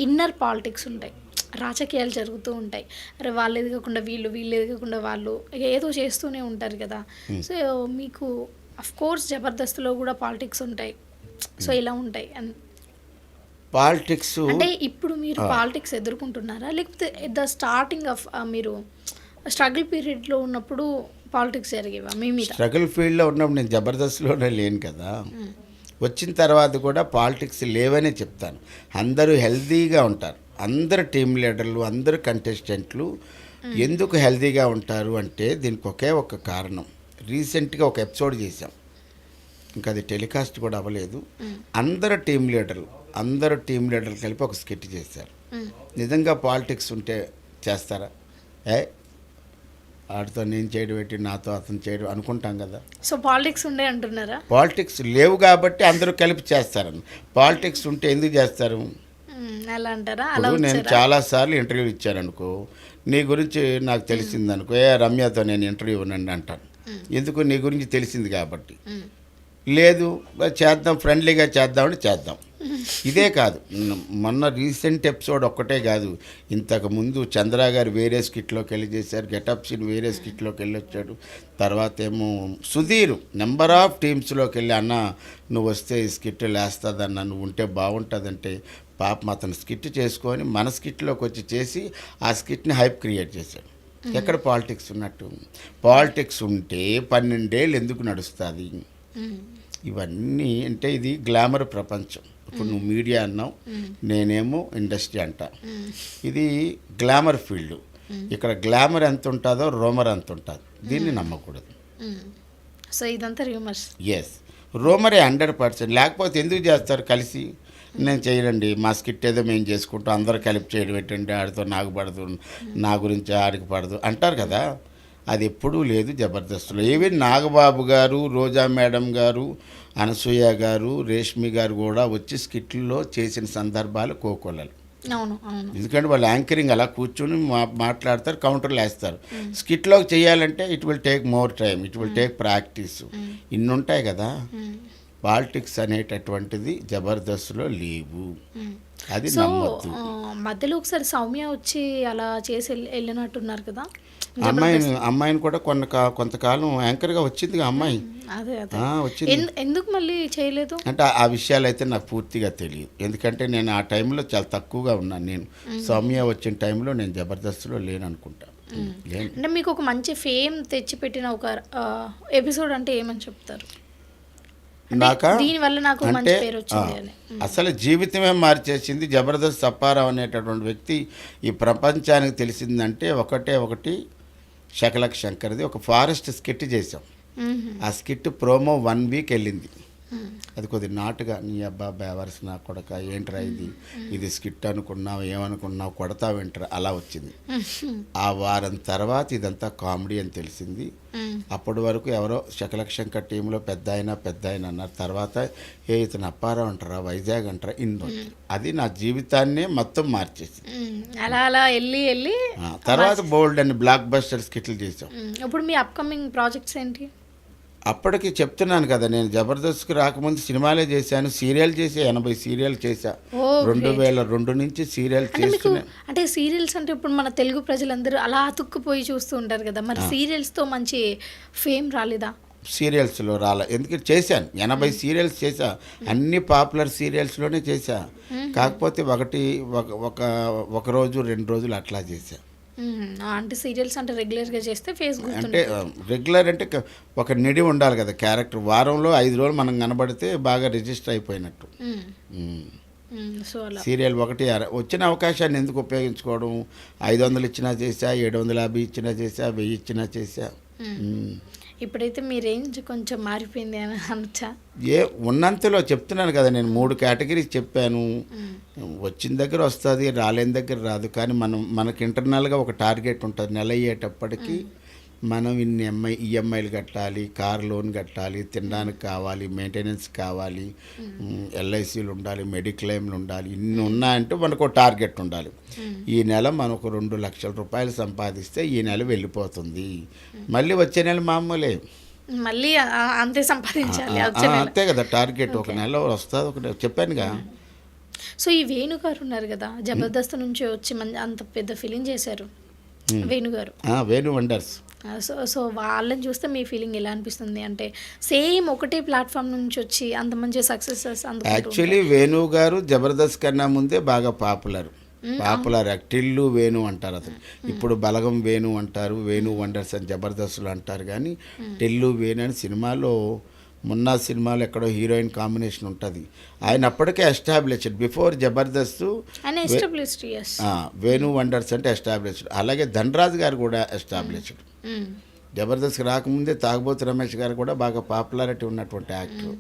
[SPEAKER 1] ఇన్నర్ పాలిటిక్స్ ఉంటాయి, రాజకీయాలు జరుగుతూ ఉంటాయి. అరే వాళ్ళు ఎదగకుండా వీళ్ళు, వీళ్ళు ఎదగకుండా వాళ్ళు, ఏదో చేస్తూనే ఉంటారు కదా. సో మీకు అఫ్ కోర్స్ జబర్దస్త్లో కూడా పాలిటిక్స్ ఉంటాయి, సో ఇలా ఉంటాయి.
[SPEAKER 2] పాలిటిక్స్
[SPEAKER 1] అంటే ఇప్పుడు మీరు పాలిటిక్స్ ఎదుర్కొంటున్నారా, లేకపోతే ద స్టార్టింగ్ ఆఫ్ మీరు స్ట్రగుల్ పీరియడ్లో ఉన్నప్పుడు పాలిటిక్స్ జరిగేవా మీ మీద?
[SPEAKER 2] స్ట్రగుల్ ఫీల్డ్లో ఉన్నప్పుడు నేను జబర్దస్త్లోనే లేను కదా. వచ్చిన తర్వాత కూడా పాలిటిక్స్ లేవనే చెప్తాను. అందరూ హెల్తీగా ఉంటారు, అందరు టీమ్ లీడర్లు, అందరు కంటెస్టెంట్లు ఎందుకు హెల్తీగా ఉంటారు అంటే దీనికి ఒకే ఒక కారణం. రీసెంట్గా ఒక ఎపిసోడ్ చేశాం, ఇంకా అది టెలికాస్ట్ కూడా అవ్వలేదు. అందరు టీమ్ లీడర్లు కలిపి ఒక స్కిట్ చేశారు. నిజంగా పాలిటిక్స్ ఉంటే చేస్తారా? వాటితో నేను చేయడం పెట్టి నాతో అతను చేయడం అనుకుంటాం కదా.
[SPEAKER 1] సో పాలిటిక్స్ ఉండే అంటున్నారా?
[SPEAKER 2] పాలిటిక్స్ లేవు కాబట్టి అందరూ కలిపి చేస్తారని. పాలిటిక్స్ ఉంటే ఎందుకు చేస్తారు?
[SPEAKER 1] అలా అంటారా?
[SPEAKER 2] ఇప్పుడు నేను చాలాసార్లు ఇంటర్వ్యూ ఇచ్చాను అనుకో, నీ గురించి నాకు తెలిసింది అనుకో, రమ్యతో నేను ఇంటర్వ్యూ ఉన్నాను అంటాను. ఎందుకు? నీ గురించి తెలిసింది కాబట్టి. లేదు చేద్దాం, ఫ్రెండ్లీగా చేద్దామని చేద్దాం. ఇదే కాదు, మొన్న రీసెంట్ ఎపిసోడ్ ఒక్కటే కాదు, ఇంతకు ముందు చంద్ర గారు వేరే స్కిట్లోకి వెళ్ళి చేశారు, గెటప్ సీన్ వేరే స్కిట్లోకి వెళ్ళి వచ్చాడు. తర్వాత ఏమో సుధీర్ నెంబర్ ఆఫ్ టీమ్స్లోకి వెళ్ళి, అన్న నువ్వు వస్తే ఈ స్కిట్ లేస్తుందన్న, నువ్వు ఉంటే బాగుంటుందంటే పాపం అతను స్కిట్ చేసుకొని మన స్కిట్లోకి వచ్చి చేసి ఆ స్కిట్ని హైప్ క్రియేట్ చేశాడు. ఎక్కడ పాలిటిక్స్ ఉన్నట్టు? పాలిటిక్స్ ఉంటే 12 ఏళ్ళు ఎందుకు నడుస్తుంది? ఇవన్నీ అంటే ఇది గ్లామర్ ప్రపంచం. ఇప్పుడు నువ్వు మీడియా అన్నావు, నేనేమో ఇండస్ట్రీ అంటా. ఇది గ్లామర్ ఫీల్డ్. ఇక్కడ గ్లామర్ ఎంత ఉంటుందో రోమర్ ఎంత ఉంటుంది. దీన్ని నమ్మకూడదు.
[SPEAKER 1] సో ఇదంతా రూమర్స్.
[SPEAKER 2] ఎస్, రోమరే 100%. లేకపోతే ఎందుకు చేస్తారు కలిసి? నేను చేయనండి, మా స్కిట్ ఏదో మేము చేసుకుంటాం, అందరూ కలిపి చేయడం పెట్టండి, ఆడితో నాకు పడదు, నా గురించి ఆడికి పడదు అంటారు కదా. అది ఎప్పుడూ లేదు జబర్దస్త్లో. ఈవెన్ నాగబాబు గారు, రోజా మేడం గారు, అనసూయ గారు, రేష్మి గారు కూడా వచ్చి స్కిట్లో చేసిన సందర్భాలు కోకొల్లలు.
[SPEAKER 1] అవును అవును.
[SPEAKER 2] ఎందుకంటే వాళ్ళు యాంకరింగ్ అలా కూర్చొని మాట్లాడతారు, కౌంటర్లు వేస్తారు. స్కిట్లోకి చేయాలంటే it will take more time, it will take practice, ఇన్ని ఉంటాయి కదా. పాలిటిక్స్ అనేటటువంటిది జబర్దస్త్లో లేవు, అది నమ్మొద్దు.
[SPEAKER 1] మధ్యలో ఒకసారి సౌమ్య వచ్చి అలా చేసి వెళ్ళినట్టున్నారు కదా.
[SPEAKER 2] అమ్మాయిని కూడా కొంతకాలం యాంకర్గా వచ్చింది అమ్మాయి.
[SPEAKER 1] వచ్చింది. ఎందుకు మళ్ళీ చేయలేదు
[SPEAKER 2] అంటే ఆ విషయాలు అయితే నాకు పూర్తిగా తెలియదు. ఎందుకంటే నేను ఆ టైంలో చాలా తక్కువగా ఉన్నాను. నేను సౌమ్య వచ్చిన టైంలో నేను జబర్దస్త్లో లేను అనుకుంటా.
[SPEAKER 1] అంటే మీకు ఒక మంచి ఫేమ్ తెచ్చిపెట్టిన ఒక ఎపిసోడ్ అంటే ఏమని చెప్తారు? దీనివల్ల నాకు మంచి పేరు వచ్చింది అని.
[SPEAKER 2] అసలు జీవితమే మార్చేసింది జబర్దస్త్ అప్పారావు అనేటటువంటి వ్యక్తి ఈ ప్రపంచానికి తెలిసిందంటే ఒకటి శకలక్ శంకర్ది ఒక ఫారెస్ట్ స్కిట్ చేసాం. ఆ స్కిట్ ప్రోమో 1 వీక్ వెళ్ళింది. అది కొద్ది నాటుగా, నీ అబ్బా బేవర్స్ నా కొడక ఏంట్రా ఇది స్కిట్ అనుకున్నావు, ఏమనుకున్నావు, కొడతావేంట్రా అలా వచ్చింది. ఆ వారం తర్వాత ఇదంతా కామెడీ అని తెలిసింది. అప్పటి వరకు ఎవరో శకలక్ శంకర్ టీంలో పెద్ద ఆయన అన్నారు. తర్వాత ఇతను అప్పారావు అంటారా, వైజాగ్ అంటారా, అది నా జీవితాన్నే మొత్తం మార్చేసి
[SPEAKER 1] అలా వెళ్ళి
[SPEAKER 2] తర్వాత బోల్డ్ అని బ్లాక్ బస్టర్ స్కిట్లు చేసాం.
[SPEAKER 1] ఇప్పుడు మీ అప్కమింగ్ ప్రాజెక్ట్స్ ఏంటి?
[SPEAKER 2] అప్పటికి చెప్తున్నాను కదా, నేను జబర్దస్త్కి రాకముందు సినిమాలే చేశాను, సీరియల్ చేసా, 80 సీరియల్ చేశా. 2002 నుంచి సీరియల్ చేస్తున్నా.
[SPEAKER 1] అంటే సీరియల్స్ అంటే ఇప్పుడు మన తెలుగు ప్రజలందరూ అలా అతుక్కుపోయి చూస్తూ ఉంటారు కదా, మరి సీరియల్స్తో మంచి ఫేమ్ రాలేదా?
[SPEAKER 2] సీరియల్స్లో రాలే, ఎందుకంటే చేశాను 80 సీరియల్స్ చేశా, అన్ని పాపులర్ సీరియల్స్లోనే చేశా. కాకపోతే ఒక రోజు 2 రోజులు అట్లా చేశా.
[SPEAKER 1] అంటే సీరియల్స్ అంటే రెగ్యులర్గా చేస్తే ఫేస్
[SPEAKER 2] అంటే రెగ్యులర్ అంటే ఒక నిడి ఉండాలి కదా క్యారెక్టర్. వారంలో 5 రోజులు మనం కనబడితే బాగా రిజిస్టర్ అయిపోయినట్టు. సీరియల్ వచ్చిన అవకాశాన్ని ఎందుకు ఉపయోగించుకోవడం? 500 ఇచ్చినా చేశా, 750 ఇచ్చినా చేశా, 1000 ఇచ్చినా చేశా.
[SPEAKER 1] ఇప్పుడైతే మీ రేంజ్ కొంచెం మారిపోయింది అని అనొచ్చా?
[SPEAKER 2] ఉన్నంతలో చెప్తున్నాను కదా, నేను 3 కేటగిరీస్ చెప్పాను. వచ్చిన దగ్గర వస్తుంది, రాలేని దగ్గర రాదు. కానీ మనకి ఇంటర్నల్గా ఒక టార్గెట్ ఉంటుంది. నెల అయ్యేటప్పటికి మనం ఇన్ని ఈఎంఐలు కట్టాలి, కార్ లోన్ కట్టాలి, తినడానికి కావాలి, మెయింటెనెన్స్ కావాలి, ఎల్ఐసీలు ఉండాలి, మెడిక్లెయిమ్లు ఉండాలి, ఇన్ని ఉన్నాయంటే మనకు టార్గెట్ ఉండాలి. ఈ నెల మనకు 2 లక్షల రూపాయలు సంపాదిస్తే ఈ నెల వెళ్ళిపోతుంది, మళ్ళీ వచ్చే నెల మామూలే,
[SPEAKER 1] మళ్ళీ అంతే సంపాదించాలి వచ్చే నెల.
[SPEAKER 2] అంతే కదా టార్గెట్. ఒక నెల వస్తుంది, ఒక చెప్పానుగా.
[SPEAKER 1] సో ఈ వేణుగారు ఉన్నారు కదా, జబర్దస్త్ నుంచి వచ్చి అంత పెద్ద ఫిలిం చేశారు వేణుగారు,
[SPEAKER 2] వేణు వండర్స్.
[SPEAKER 1] సో వాళ్ళని చూస్తే మీ ఫీలింగ్ ఎలా అనిపిస్తుంది? అంటే సేమ్ ఒకటే ప్లాట్ఫామ్ నుంచి వచ్చి అంత మంచి సక్సెసెస్
[SPEAKER 2] యాక్చువల్లీ వేణు గారు జబర్దస్త్ కన్నా ముందే బాగా పాపులర్ టిల్లు వేణు అంటారు అతను. ఇప్పుడు బలగం వేణు అంటారు, వేణు వండర్స్ అని జబర్దస్త్లు అంటారు. కానీ టిల్లు వేణు అని సినిమాలో మున్నా సినిమాలో ఎక్కడో హీరోయిన్ కాంబినేషన్ ఉంటుంది. ఆయన అప్పటికే established before Jabardasth. Venu wonders అంటే ఎస్టాబ్లిష్డ్. అలాగే ధనరాజ్ గారు కూడా ఎస్టాబ్లిష్డ్. జబర్దస్త్ రాకముందే తాగుబోతు రమేష్ గారు కూడా బాగా పాపులారిటీ ఉన్నటువంటి యాక్టర్.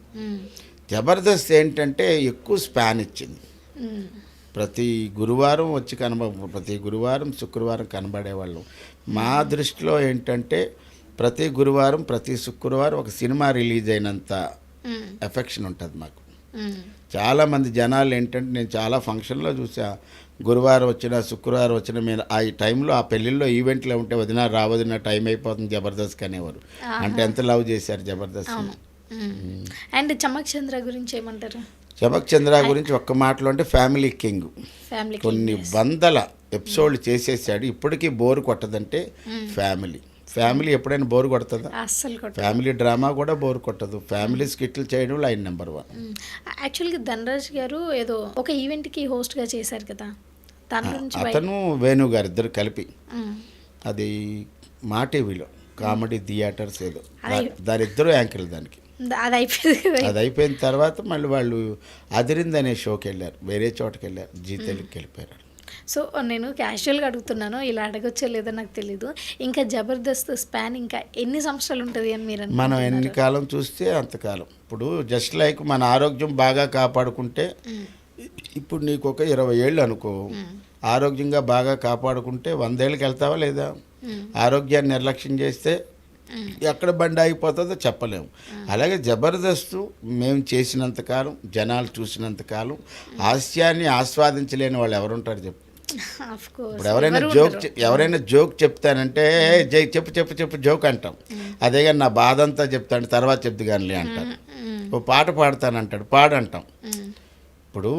[SPEAKER 2] జబర్దస్త్ ఏంటంటే ఎక్కువ స్పాన్ ఇచ్చింది. ప్రతి గురువారం వచ్చి ప్రతి గురువారం శుక్రవారం కనబడేవాళ్ళం. మా దృష్టిలో ఏంటంటే ప్రతి గురువారం ప్రతి శుక్రవారం ఒక సినిమా రిలీజ్ అయినంత ఎఫెక్షన్ ఉంటుంది మాకు. చాలామంది జనాలు ఏంటంటే, నేను చాలా ఫంక్షన్లో చూసా, గురువారం వచ్చినా శుక్రవారం వచ్చినా మీరు ఆ టైంలో ఆ పెళ్ళిళ్ళలో ఈవెంట్లో ఉంటే వదిన రావదిన టైం అయిపోతుంది జబర్దస్త్ అనేవారు. అంటే ఎంత లవ్ చేశారు జబర్దస్త్.
[SPEAKER 1] అండ్ చమక్ చంద్ర గురించి ఏమంటారు?
[SPEAKER 2] చమక్ చంద్ర గురించి ఒక్క మాటలో అంటే ఫ్యామిలీ కింగ్. కొన్ని వందల ఎపిసోడ్లు చేసేసాడు, ఇప్పటికీ బోర్ కొట్టదంటే ఫ్యామిలీ ఎప్పుడైనా బోర్ కొడుతుందా? ఫ్యామిలీ డ్రామా కూడా బోర్ కొట్టదు. ఫ్యామిలీ స్కిట్లు చేయడం లైన్ నెంబర్ 1.
[SPEAKER 1] యాక్చువల్గా ధనరాజ్ గారు ఏదో ఒక ఈవెంట్కి హోస్ట్గా చేశారు కదా,
[SPEAKER 2] అతను వేణు గారు ఇద్దరు కలిపి, అది మా టీవీలో కామెడీ థియేటర్స్ ఏదో, దానిద్దరూ యాంకర్లు దానికి. అది అయిపోయిన తర్వాత మళ్ళీ వాళ్ళు అదిరింది అనే షోకి వెళ్ళారు, వేరే చోటకి వెళ్ళారు, జీ తెలుగుకి వెళ్ళిపోయారు.
[SPEAKER 1] సో నేను క్యాజువల్గా అడుగుతున్నాను, ఇలా అడగొచ్చో లేదో నాకు తెలీదు. ఇంకా జబర్దస్త్ స్పాన్ ఇంకా ఎన్ని సంవత్సరాలు ఉంటుంది అని మీరు
[SPEAKER 2] మనం ఎన్ని కాలం చూస్తే అంతకాలం. ఇప్పుడు జస్ట్ లైక్ మన ఆరోగ్యం బాగా కాపాడుకుంటే, ఇప్పుడు నీకు ఒక 20 ఏళ్ళు అనుకో, ఆరోగ్యంగా బాగా కాపాడుకుంటే 100 ఏళ్ళకి వెళ్తావా లేదా? ఆరోగ్యాన్ని నిర్లక్ష్యం చేస్తే ఎక్కడ బండి ఆగిపోతుందో చెప్పలేము. అలాగే జబర్దస్త్ మేము చేసినంతకాలం, జనాలు చూసినంతకాలం హాస్యాన్ని ఆస్వాదించలేని వాళ్ళు ఎవరుంటారు చెప్పు? ఇప్పుడు ఎవరైనా జోక్ చెప్తానంటే చెప్పు చెప్పు చెప్పు జోక్ అంటాం. అదే కానీ నా బాధ అంతా చెప్తాను తర్వాత చెప్తు కానీ అంటారు. ఓ పాట పాడతానంటాడు, పాడంటాం. ఇప్పుడు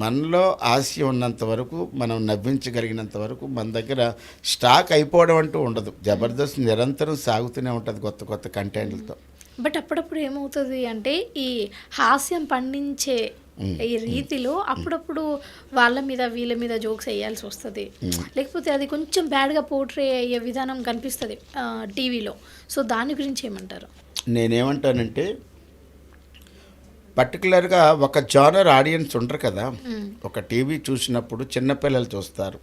[SPEAKER 2] మనలో హాస్యం ఉన్నంత వరకు, మనం నవ్వించగలిగినంత వరకు మన దగ్గర స్టాక్ అయిపోవడం అంటూ ఉండదు. జబర్దస్త్ నిరంతరం సాగుతూనే ఉంటుంది కొత్త కొత్త కంటెంట్లతో.
[SPEAKER 1] బట్ అప్పుడప్పుడు ఏమవుతుంది అంటే, ఈ హాస్యం పండించే ఈ రీతిలో అప్పుడప్పుడు వాళ్ళ మీద వీళ్ళ మీద జోక్స్ వేయాల్సి వస్తుంది, లేకపోతే అది కొంచెం బ్యాడ్గా పోర్ట్రే అయ్యే విధానం కనిపిస్తుంది టీవీలో. సో దాని గురించి ఏమంటారు?
[SPEAKER 2] నేనేమంటానంటే, పర్టికులర్గా ఒక జానర్ ఆడియన్స్ ఉండరు కదా. ఒక టీవీ చూసినప్పుడు చిన్నపిల్లలు చూస్తారు,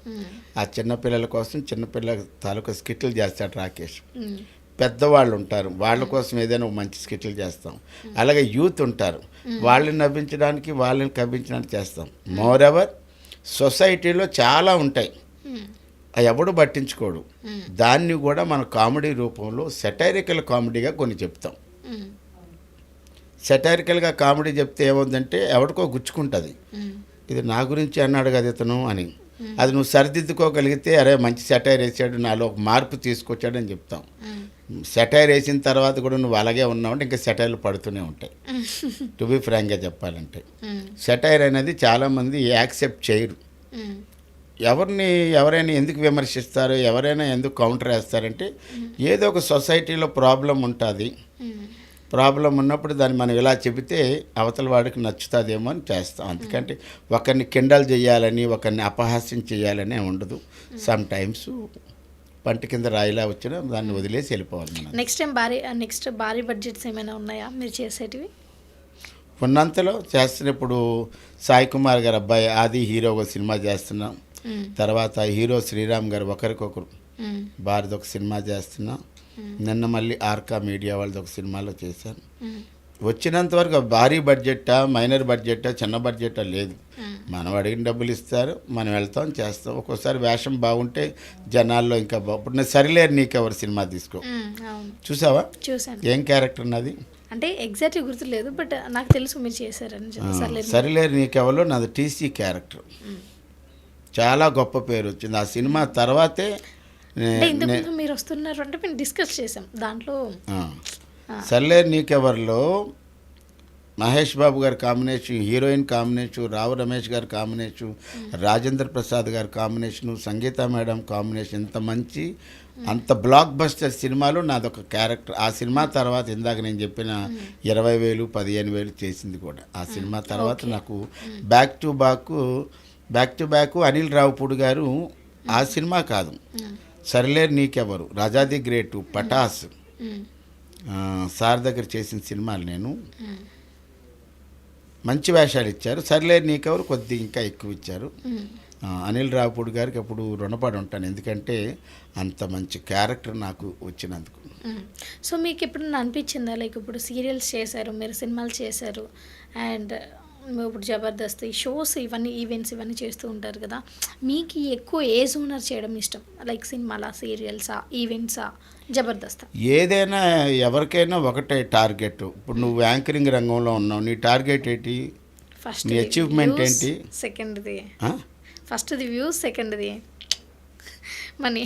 [SPEAKER 2] ఆ చిన్నపిల్లల కోసం చిన్నపిల్లల తాలూకా స్కిట్లు చేస్తాడు రాకేష్. పెద్దవాళ్ళు ఉంటారు, వాళ్ళ కోసం ఏదైనా ఒక మంచి స్కిట్లు చేస్తాం. అలాగే యూత్ ఉంటారు, వాళ్ళని నవ్వించడానికి వాళ్ళని కవ్వించడానికి చేస్తాం. మోర్ ఎవర్ సొసైటీలో చాలా ఉంటాయి, అవి ఎవడు పట్టించుకోడు. దాన్ని కూడా మన కామెడీ రూపంలో సెటైరికల్ కామెడీగా కొన్ని చెప్తాం. సెటైరికల్గా కామెడీ చెప్తే ఏమవుతుందంటే ఎవరికో గుచ్చుకుంటుంది, ఇది నా గురించి అన్నాడు కదా ఇతను అని. అది నువ్వు సరిదిద్దుకోగలిగితే, అరే మంచి సెటైర్ వేసాడు, నాలో ఒక మార్పు తీసుకొచ్చాడని చెప్తాం. సెటైర్ వేసిన తర్వాత కూడా నువ్వు అలాగే ఉన్నావు అంటే ఇంకా సెటైర్లు పడుతూనే ఉంటాయి. టు బి ఫ్రాంక్గా చెప్పాలంటే సెటైర్ అనేది చాలామంది యాక్సెప్ట్ చేయరు. ఎవరైనా ఎందుకు విమర్శిస్తారు, ఎవరైనా ఎందుకు కౌంటర్ వేస్తారంటే, ఏదో ఒక సొసైటీలో ప్రాబ్లం ఉంటుంది. ప్రాబ్లం ఉన్నప్పుడు దాన్ని మనం ఇలా చెబితే అవతల వాడికి నచ్చుతుందేమో అని చేస్తాం. అందుకంటే ఒకరిని కిండల్ చేయాలని, ఒకరిని అపహాస్యం చేయాలని ఉండదు. సమ్ టైమ్స్ పంట కింద రాయిలా వచ్చినా దాన్ని వదిలేసి వెళ్ళిపోవాలి మనం.
[SPEAKER 1] నెక్స్ట్ భారీ బడ్జెట్స్ ఏమైనా ఉన్నాయా మీరు చేసేటివి?
[SPEAKER 2] ఉన్నంతలో చేస్తున్నప్పుడు సాయి కుమార్ గారు అబ్బాయి ఆది హీరోగా సినిమా చేస్తున్నాం. తర్వాత హీరో శ్రీరామ్ గారు ఒకరికొకరు భారత్ ఒక సినిమా చేస్తున్నాం. నిన్న మళ్ళీ ఆర్కా మీడియా వాళ్ళది ఒక సినిమాలో చేశాను. వచ్చినంత వరకు భారీ బడ్జెట్టా మైనర్ బడ్జెట్టా చిన్న బడ్జెట్టా లేదు. మనం అడిగిన డబ్బులు ఇస్తారు, మనం వెళ్తాం చేస్తాం. ఒక్కోసారి వేషం బాగుంటే జనాల్లో ఇంకా ఇప్పుడు నేను సరిలేరు నీకెవరు సినిమా తీసుకో,
[SPEAKER 1] అవును
[SPEAKER 2] చూసావా?
[SPEAKER 1] చూసాను.
[SPEAKER 2] ఏం క్యారెక్టర్ నాది?
[SPEAKER 1] అంటే ఎగ్జాక్ట్గా గుర్తులేదు, బట్ నాకు తెలుసు మీరు చేశారని
[SPEAKER 2] సరిలేరు నీకెవరో నాది టీసీ క్యారెక్టర్. చాలా గొప్ప పేరు వచ్చింది ఆ సినిమా తర్వాతే.
[SPEAKER 1] ఇంతకుముందు మీరు వస్తున్నారు అంటే మేము డిస్కస్ చేసాం దాంట్లో.
[SPEAKER 2] సరిలేరు నీకెవరిలో మహేష్ బాబు గారి combination, heroine combination, Rao Ramesh గారి కాంబినేషన్, రాజేంద్ర ప్రసాద్ గారి కాంబినేషను, సంగీత మేడం కాంబినేషన్, ఇంత మంచి అంత బ్లాక్ బస్టర్ సినిమాలో నాదొక క్యారెక్టర్. ఆ సినిమా తర్వాత ఇందాక నేను చెప్పిన 20,000 15,000 చేసింది కూడా ఆ సినిమా తర్వాత. నాకు back to back Anil Ravipudi గారు ఆ సినిమా కాదు, సరిలేరు నీకెవరు, రాజాది గ్రేటు, పటాస్, సార్ దగ్గర చేసిన సినిమాలు నేను మంచి వేషాలు ఇచ్చారు. సరిలేరు నీకెవరు కొద్ది ఇంకా ఎక్కువ ఇచ్చారు. అనిల్ రావుపూడి గారికి అప్పుడు రుణపడి ఉంటాను, ఎందుకంటే అంత మంచి క్యారెక్టర్ నాకు వచ్చినందుకు.
[SPEAKER 1] సో మీకు ఎప్పుడన్నా అనిపించిందా, లైక్ ఇప్పుడు సీరియల్స్ చేశారు, మీరు సినిమాలు చేశారు, అండ్ ఇప్పుడు జబర్దస్త్ ఈ షోస్ ఇవన్నీ ఈవెంట్స్ ఇవన్నీ చేస్తూ ఉంటారు కదా, మీకు ఎక్కువ ఏ జోనర్ చేయడం ఇష్టం? లైక్ సినిమాలా, సీరియల్సా, ఈవెంట్సా, జబర్దస్త్?
[SPEAKER 2] ఏదైనా ఎవరికైనా ఒకటే టార్గెట్. ఇప్పుడు నువ్వు యాంకరింగ్ రంగంలో ఉన్నావు, నీ టార్గెట్ ఏంటి?
[SPEAKER 1] ఫస్ట్
[SPEAKER 2] నీ అచీవ్మెంట్ ఏంటి?
[SPEAKER 1] సెకండ్ది ఫస్ట్ది వ్యూస్, సెకండ్ది మనీ.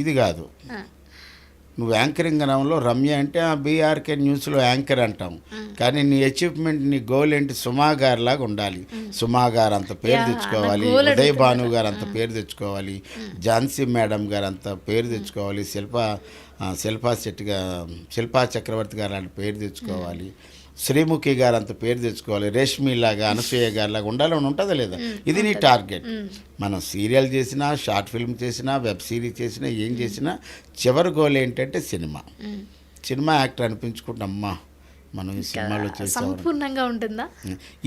[SPEAKER 2] ఇది కాదు. నువ్వు యాంకరింగ్ రంగంలో రమ్య అంటే బీఆర్కే న్యూస్లో యాంకర్ అంటాం, కానీ నీ అచీవ్మెంట్, నీ గోల్ ఏంటి? సుమా గారు లాగా ఉండాలి. సుమా గారు అంత పేరు తెచ్చుకోవాలి, ఉదయ్ భాను గారు అంత పేరు తెచ్చుకోవాలి, ఝాన్సీ మేడం గారు అంత పేరు తెచ్చుకోవాలి, శిల్పా చక్రవర్తి గారు అంత పేరు తెచ్చుకోవాలి, శ్రీముఖి గారు అంత పేరు తెచ్చుకోవాలి, రేష్మి లాగా, అనసూయ గారి లాగా ఉండాలని ఉంటుందా లేదా? ఇది నీ టార్గెట్. మనం సీరియల్ చేసినా, షార్ట్ ఫిల్మ్ చేసినా, వెబ్ సిరీస్ చేసినా, ఏం చేసినా చివరి గోల్ ఏంటంటే సినిమా యాక్టర్ అనిపించుకుంటే అమ్మా మనం ఈ సినిమాలో చేసాం.
[SPEAKER 1] సంపూర్ణంగా ఉంటుందా?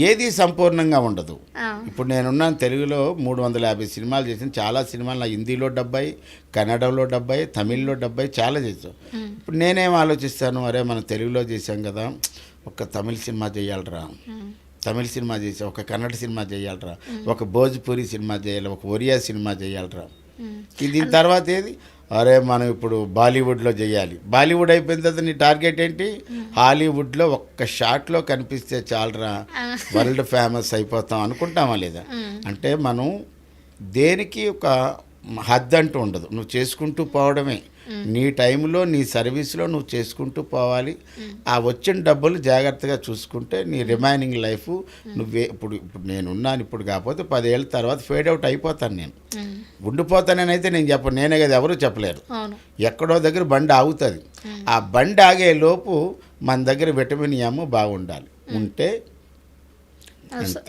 [SPEAKER 2] ఏది సంపూర్ణంగా ఉండదు. ఇప్పుడు నేనున్నాను తెలుగులో 350 సినిమాలు చేసిన, చాలా సినిమాలు నా హిందీలో 70, కన్నడలో 70, తమిళ్లో 70 చాలా చేసాం. ఇప్పుడు నేనేం ఆలోచిస్తాను, అరే మనం తెలుగులో చేసాం కదా, ఒక తమిళ సినిమా చేయాలరా, తమిళ సినిమా చేసా, ఒక కన్నడ సినిమా చేయాలరా, ఒక భోజ్పూరి సినిమా చేయాలి, ఒక ఒరియా సినిమా చేయాలరా. దీని తర్వాత ఏది, అరే మనం ఇప్పుడు బాలీవుడ్లో చేయాలి. బాలీవుడ్ అయిపోయిన తర్వాత నీ టార్గెట్ ఏంటి? హాలీవుడ్లో ఒక్క షాట్లో కనిపిస్తే చాలరా, వరల్డ్ ఫేమస్ అయిపోతాం అనుకుంటామా లేదా? అంటే మనం దేనికి ఒక హద్దు అంటూ ఉండదు, నువ్వు చేసుకుంటూ పోవడమే. నీ టైంలో, నీ సర్వీస్లో నువ్వు చేసుకుంటూ పోవాలి. ఆ వచ్చిన డబ్బులు జాగ్రత్తగా చూసుకుంటే నీ రిమైనింగ్ లైఫ్ నువ్వే. ఇప్పుడు నేనున్నాను, ఇప్పుడు కాకపోతే 10 ఏళ్ళ తర్వాత ఫేడ్ అవుట్ అయిపోతాను, నేను ఉండిపోతానైతే నేను చెప్పను, నేనే కదా, ఎవరు చెప్పలేరు. ఎక్కడో దగ్గర బండి ఆగుతుంది. ఆ బండి ఆగే లోపు మన దగ్గర విటమిన్ ఎమ్ బాగుండాలి, ఉంటే.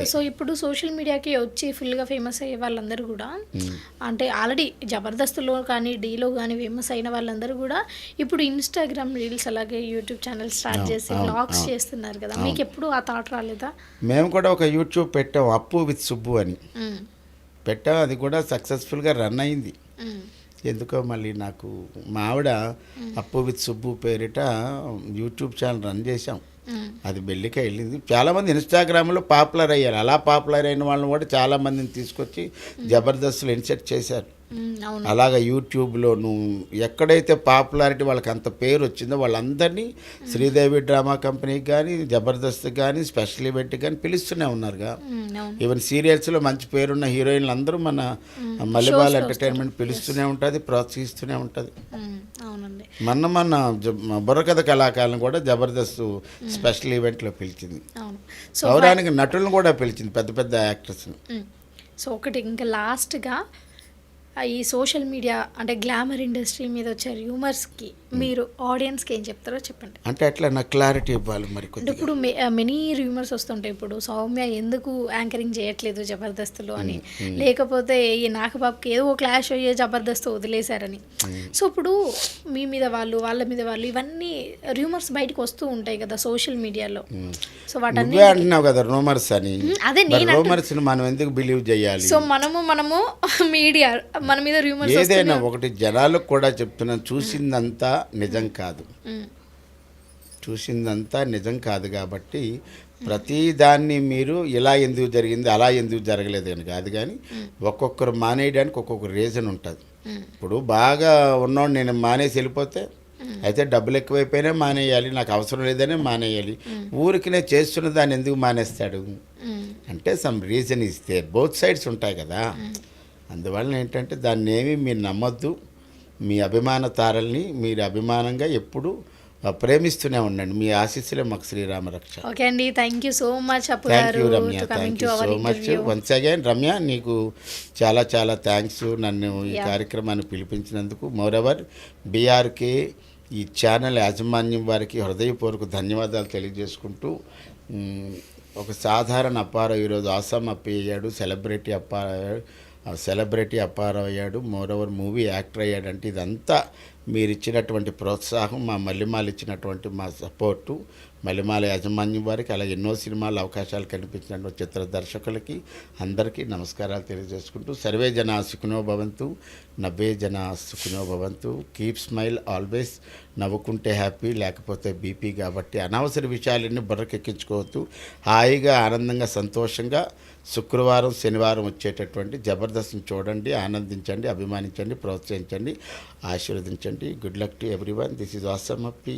[SPEAKER 1] సో ఇప్పుడు సోషల్ మీడియాకి వచ్చి ఫుల్గా ఫేమస్ అయ్యే వాళ్ళందరూ కూడా, అంటే ఆల్రెడీ జబర్దస్త్లో కానీ డీలో కానీ ఫేమస్ అయిన వాళ్ళందరూ కూడా ఇప్పుడు ఇన్స్టాగ్రామ్ రీల్స్ అలాగే యూట్యూబ్ ఛానల్ స్టార్ట్ చేసి వ్లాగ్స్ చేస్తున్నారు కదా, మీకు ఎప్పుడు ఆ థాట్ రాలేదా?
[SPEAKER 2] మేము కూడా ఒక యూట్యూబ్ పెట్టాం, అప్పు విత్ సుబ్బు అని పెట్టాం. అది కూడా సక్సెస్ఫుల్గా రన్ అయింది. ఎందుకో మళ్ళీ నాకు మా ఆవిడ అప్పు విత్ సుబ్బు పేరిట యూట్యూబ్ ఛానల్ రన్ చేశాం. అది బెల్లికే వెళ్ళింది. చాలామంది ఇన్స్టాగ్రామ్లో పాపులర్ అయ్యారు. అలా పాపులర్ అయిన వాళ్ళని కూడా చాలామందిని తీసుకొచ్చి జబర్దస్త్లో ఇన్సెట్ చేశారు. అలాగా యూట్యూబ్లో నువ్వు ఎక్కడైతే పాపులారిటీ వాళ్ళకి అంత పేరు వచ్చిందో వాళ్ళందరినీ శ్రీదేవి డ్రామా కంపెనీకి కానీ, జబర్దస్త్ కానీ, స్పెషల్ ఈవెంట్కి కానీ పిలుస్తూనే ఉన్నారుగా. ఈవెన్ సీరియల్స్లో మంచి పేరున్న హీరోయిన్లు అందరూ మన మల్లెబాల్ ఎంటర్టైన్మెంట్ పిలుస్తూనే ఉంటుంది, ప్రోత్సహిస్తూనే ఉంటుంది. మన బుర్రకథ కళాకారులను కూడా జబర్దస్త్ స్పెషల్ ఈవెంట్లో పిలిచింది. పౌరాణిక నటులను కూడా పిలిచింది, పెద్ద పెద్ద యాక్టర్స్ని.
[SPEAKER 1] సో ఒకటి ఇంకా లాస్ట్గా ఈ సోషల్ మీడియా అంటే గ్లామర్ ఇండస్ట్రీ మీద వచ్చే రూమర్స్కి మీరు ఆడియన్స్కి ఏం చెప్తారో చెప్పండి.
[SPEAKER 2] అంటే అట్లా నాకు క్లారిటీ ఇవ్వాలి మరి.
[SPEAKER 1] ఇప్పుడు మెనీ రూమర్స్ వస్తుంటాయి, ఇప్పుడు సౌమ్య ఎందుకు యాంకరింగ్ చేయట్లేదు జబర్దస్త్లో అని, లేకపోతే ఈ నాగబాబుకి ఏదో క్లాష్ అయ్యే జబర్దస్త్ వదిలేశారని. సో ఇప్పుడు మీ మీద వాళ్ళు, వాళ్ళ మీద వాళ్ళు, ఇవన్నీ రూమర్స్ బయటకు వస్తూ ఉంటాయి కదా సోషల్ మీడియాలో. సో వాటన్నీ
[SPEAKER 2] అంటున్నావు కదా రూమర్స్ అని.
[SPEAKER 1] అదే నేను
[SPEAKER 2] రూమర్స్ మనం ఎందుకు బిలీవ్ చేయాలి?
[SPEAKER 1] సో మనము మీడియా మన మీద రూమర్స్,
[SPEAKER 2] ఏదైనా ఒకటి జనాలకు కూడా చెప్తున్నాను, చూసిందంతా నిజం కాదు. చూసిందంతా నిజం కాదు కాబట్టి ప్రతి దాన్ని మీరు ఇలా ఎందుకు జరిగింది అలా ఎందుకు జరగలేదు అని కాదు, కానీ ఒక్కొక్కరు మానేయడానికి ఒక్కొక్క రీజన్ ఉంటుంది. ఇప్పుడు బాగా ఉన్నోడు నేను మానేసి వెళ్ళిపోతే అయితే డబ్బులు ఎక్కువైపోయినా మానేయాలి, నాకు అవసరం లేదనే మానేయాలి. ఊరికినే చేస్తున్న దాన్ని ఎందుకు మానేస్తాడు అంటే సమ్ రీజన్ ఇస్తే బోత్ సైడ్స్ ఉంటాయి కదా. అందువలన ఏంటంటే దాన్ని ఏమి మీరు నమ్మొద్దు. మీ అభిమాన తారల్ని మీరు అభిమానంగా ఎప్పుడు ప్రేమిస్తూనే ఉండండి. మీ ఆశీస్సులే మాకు శ్రీరామ రక్ష.
[SPEAKER 1] ఓకే అండి, థ్యాంక్ యూ సో మచ్ అప్పు
[SPEAKER 2] థ్యాంక్
[SPEAKER 1] గారు
[SPEAKER 2] you Ramya,
[SPEAKER 1] to coming
[SPEAKER 2] thank
[SPEAKER 1] to
[SPEAKER 2] you
[SPEAKER 1] our
[SPEAKER 2] so much
[SPEAKER 1] interview.
[SPEAKER 2] Once again. Ramya, నీకు చాలా చాలా థ్యాంక్స్ నన్ను ఈ కార్యక్రమాన్ని పిలిపించినందుకు. మోరెవర్ బీఆర్కే ఈ ఛానల్ యాజమాన్యం వారికి హృదయపూర్వక ధన్యవాదాలు తెలియజేసుకుంటూ, ఒక సాధారణ అప్పారావు ఈరోజు ఆసాం అప్పి అయ్యాడు, సెలబ్రిటీ అప్పారావు అయ్యాడు, మోరోవర్ మూవీ యాక్టర్ అయ్యాడంటే ఇదంతా మీరు ఇచ్చినటువంటి ప్రోత్సాహం, మా మల్లెమాల ఇచ్చినటువంటి మా సపోర్టు, మల్లెమాల యాజమాన్యం వారికి, అలాగే ఎన్నో సినిమాలు అవకాశాలు కనిపించినటువంటి చిత్ర దర్శకులకి అందరికీ నమస్కారాలు తెలియజేసుకుంటూ, సర్వే జనా సుఖినో భవంతు, నవ్వే జనా సుఖినో భవంతు, కీప్ స్మైల్ ఆల్వేస్. నవ్వుకుంటే హ్యాపీ, లేకపోతే బీపీ. కాబట్టి అనవసర విషయాలన్నీ బుర్రకెక్కించుకోవద్దు. హాయిగా ఆనందంగా సంతోషంగా శుక్రవారం శనివారం వచ్చేటటువంటి జబర్దస్త్ని చూడండి, ఆనందించండి, అభిమానించండి, ప్రోత్సహించండి, ఆశీర్వదించండి. Good luck to everyone. This is awesome Appi.